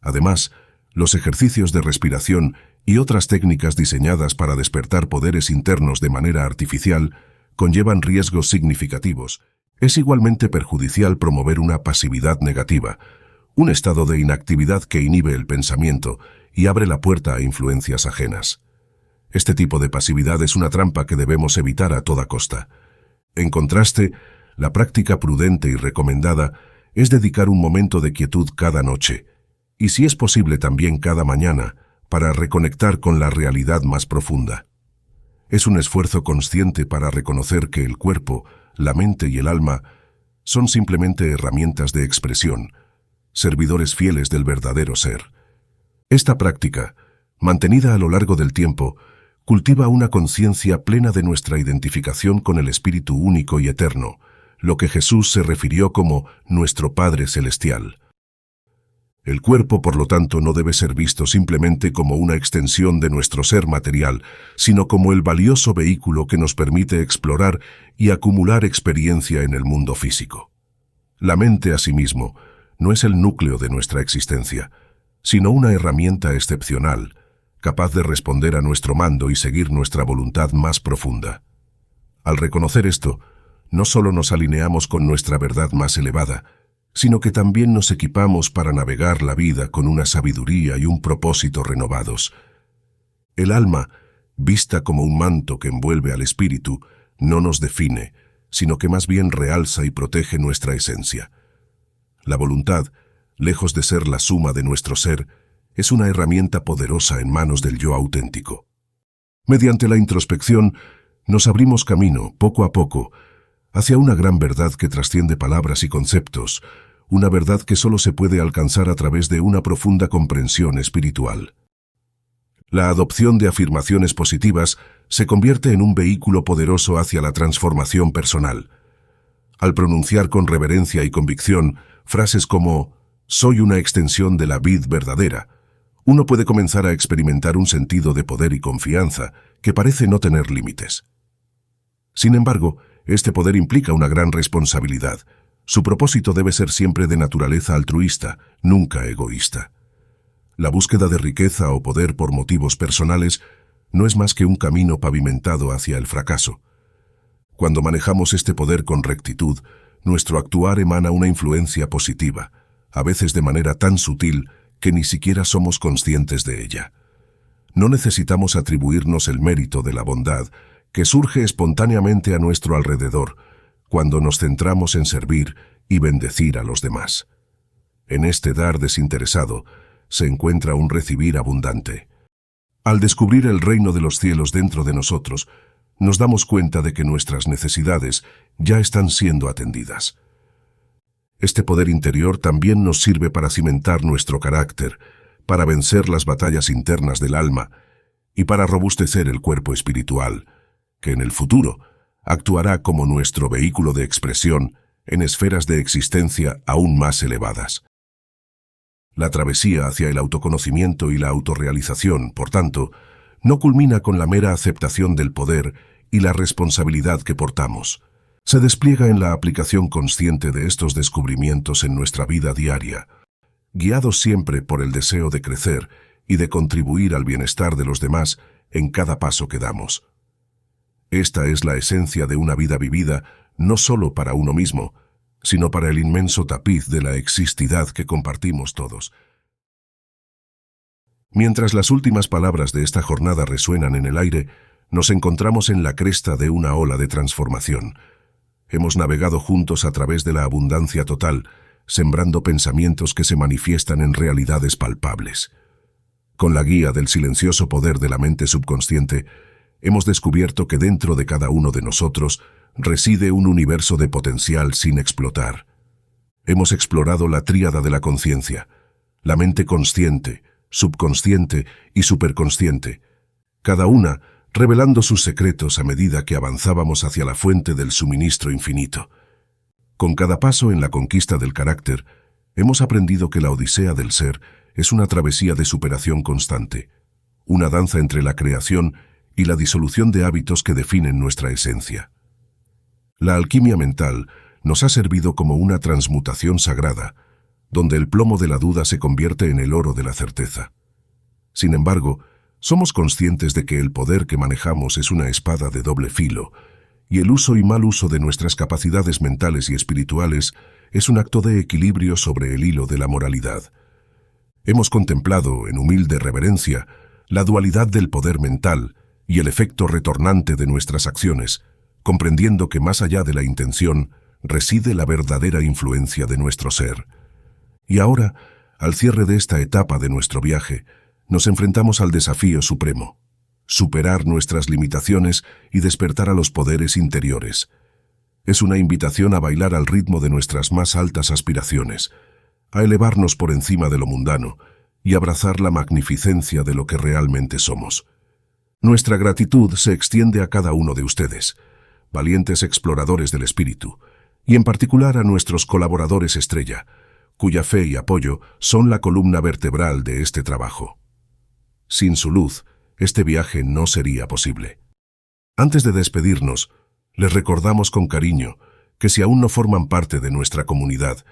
Speaker 1: Además, los ejercicios de respiración y otras técnicas diseñadas para despertar poderes internos de manera artificial conllevan riesgos significativos. Es igualmente perjudicial promover una pasividad negativa, un estado de inactividad que inhibe el pensamiento y abre la puerta a influencias ajenas. Este tipo de pasividad es una trampa que debemos evitar a toda costa. En contraste, la práctica prudente y recomendada es dedicar un momento de quietud cada noche, y si es posible también cada mañana, para reconectar con la realidad más profunda. Es un esfuerzo consciente para reconocer que el cuerpo, la mente y el alma son simplemente herramientas de expresión, servidores fieles del verdadero ser. Esta práctica, mantenida a lo largo del tiempo, cultiva una conciencia plena de nuestra identificación con el Espíritu único y eterno, lo que Jesús se refirió como nuestro Padre Celestial. El cuerpo, por lo tanto, no debe ser visto simplemente como una extensión de nuestro ser material, sino como el valioso vehículo que nos permite explorar y acumular experiencia en el mundo físico. La mente, asimismo, no es el núcleo de nuestra existencia, sino una herramienta excepcional, capaz de responder a nuestro mando y seguir nuestra voluntad más profunda. Al reconocer esto, no solo nos alineamos con nuestra verdad más elevada, sino que también nos equipamos para navegar la vida con una sabiduría y un propósito renovados. El alma, vista como un manto que envuelve al espíritu, no nos define, sino que más bien realza y protege nuestra esencia. La voluntad, lejos de ser la suma de nuestro ser, es una herramienta poderosa en manos del yo auténtico. Mediante la introspección, nos abrimos camino, poco a poco, hacia una gran verdad que trasciende palabras y conceptos, una verdad que solo se puede alcanzar a través de una profunda comprensión espiritual. La adopción de afirmaciones positivas se convierte en un vehículo poderoso hacia la transformación personal. Al pronunciar con reverencia y convicción frases como «soy una extensión de la vid verdadera», uno puede comenzar a experimentar un sentido de poder y confianza que parece no tener límites. Sin embargo, este poder implica una gran responsabilidad. Su propósito debe ser siempre de naturaleza altruista, nunca egoísta. La búsqueda de riqueza o poder por motivos personales no es más que un camino pavimentado hacia el fracaso. Cuando manejamos este poder con rectitud, nuestro actuar emana una influencia positiva, a veces de manera tan sutil que ni siquiera somos conscientes de ella. No necesitamos atribuirnos el mérito de la bondad que surge espontáneamente a nuestro alrededor, cuando nos centramos en servir y bendecir a los demás. En este dar desinteresado se encuentra un recibir abundante. Al descubrir el reino de los cielos dentro de nosotros, nos damos cuenta de que nuestras necesidades ya están siendo atendidas. Este poder interior también nos sirve para cimentar nuestro carácter, para vencer las batallas internas del alma y para robustecer el cuerpo espiritual, que en el futuro actuará como nuestro vehículo de expresión en esferas de existencia aún más elevadas. La travesía hacia el autoconocimiento y la autorrealización, por tanto, no culmina con la mera aceptación del poder y la responsabilidad que portamos. Se despliega en la aplicación consciente de estos descubrimientos en nuestra vida diaria, guiados siempre por el deseo de crecer y de contribuir al bienestar de los demás en cada paso que damos. Esta es la esencia de una vida vivida no solo para uno mismo, sino para el inmenso tapiz de la existidad que compartimos todos. Mientras las últimas palabras de esta jornada resuenan en el aire, nos encontramos en la cresta de una ola de transformación. Hemos navegado juntos a través de la abundancia total, sembrando pensamientos que se manifiestan en realidades palpables. Con la guía del silencioso poder de la mente subconsciente, hemos descubierto que dentro de cada uno de nosotros reside un universo de potencial sin explotar. Hemos explorado la tríada de la conciencia, la mente consciente, subconsciente y superconsciente, cada una revelando sus secretos a medida que avanzábamos hacia la fuente del suministro infinito. Con cada paso en la conquista del carácter, hemos aprendido que la odisea del ser es una travesía de superación constante, una danza entre la creación y la disolución de hábitos que definen nuestra esencia. La alquimia mental nos ha servido como una transmutación sagrada, donde el plomo de la duda se convierte en el oro de la certeza. Sin embargo, somos conscientes de que el poder que manejamos es una espada de doble filo, y el uso y mal uso de nuestras capacidades mentales y espirituales es un acto de equilibrio sobre el hilo de la moralidad. Hemos contemplado, en humilde reverencia, la dualidad del poder mental y el efecto retornante de nuestras acciones, comprendiendo que más allá de la intención reside la verdadera influencia de nuestro ser. Y ahora, al cierre de esta etapa de nuestro viaje, nos enfrentamos al desafío supremo: superar nuestras limitaciones y despertar a los poderes interiores. Es una invitación a bailar al ritmo de nuestras más altas aspiraciones, a elevarnos por encima de lo mundano y abrazar la magnificencia de lo que realmente somos. Nuestra gratitud se extiende a cada uno de ustedes, valientes exploradores del espíritu, y en particular a nuestros colaboradores estrella, cuya fe y apoyo son la columna vertebral de este trabajo. Sin su luz, este viaje no sería posible. Antes de despedirnos, les recordamos con cariño que si aún no forman parte de nuestra comunidad,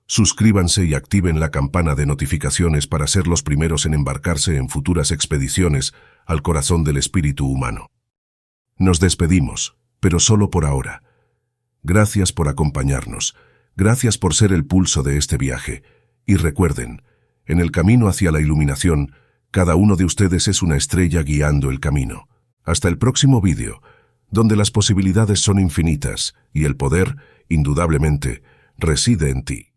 Speaker 1: suscríbanse y activen la campana de notificaciones para ser los primeros en embarcarse en futuras expediciones al corazón del espíritu humano. Nos despedimos, pero solo por ahora. Gracias por acompañarnos, gracias por ser el pulso de este viaje, y recuerden, en el camino hacia la iluminación, cada uno de ustedes es una estrella guiando el camino. Hasta el próximo vídeo, donde las posibilidades son infinitas y el poder, indudablemente, reside en ti.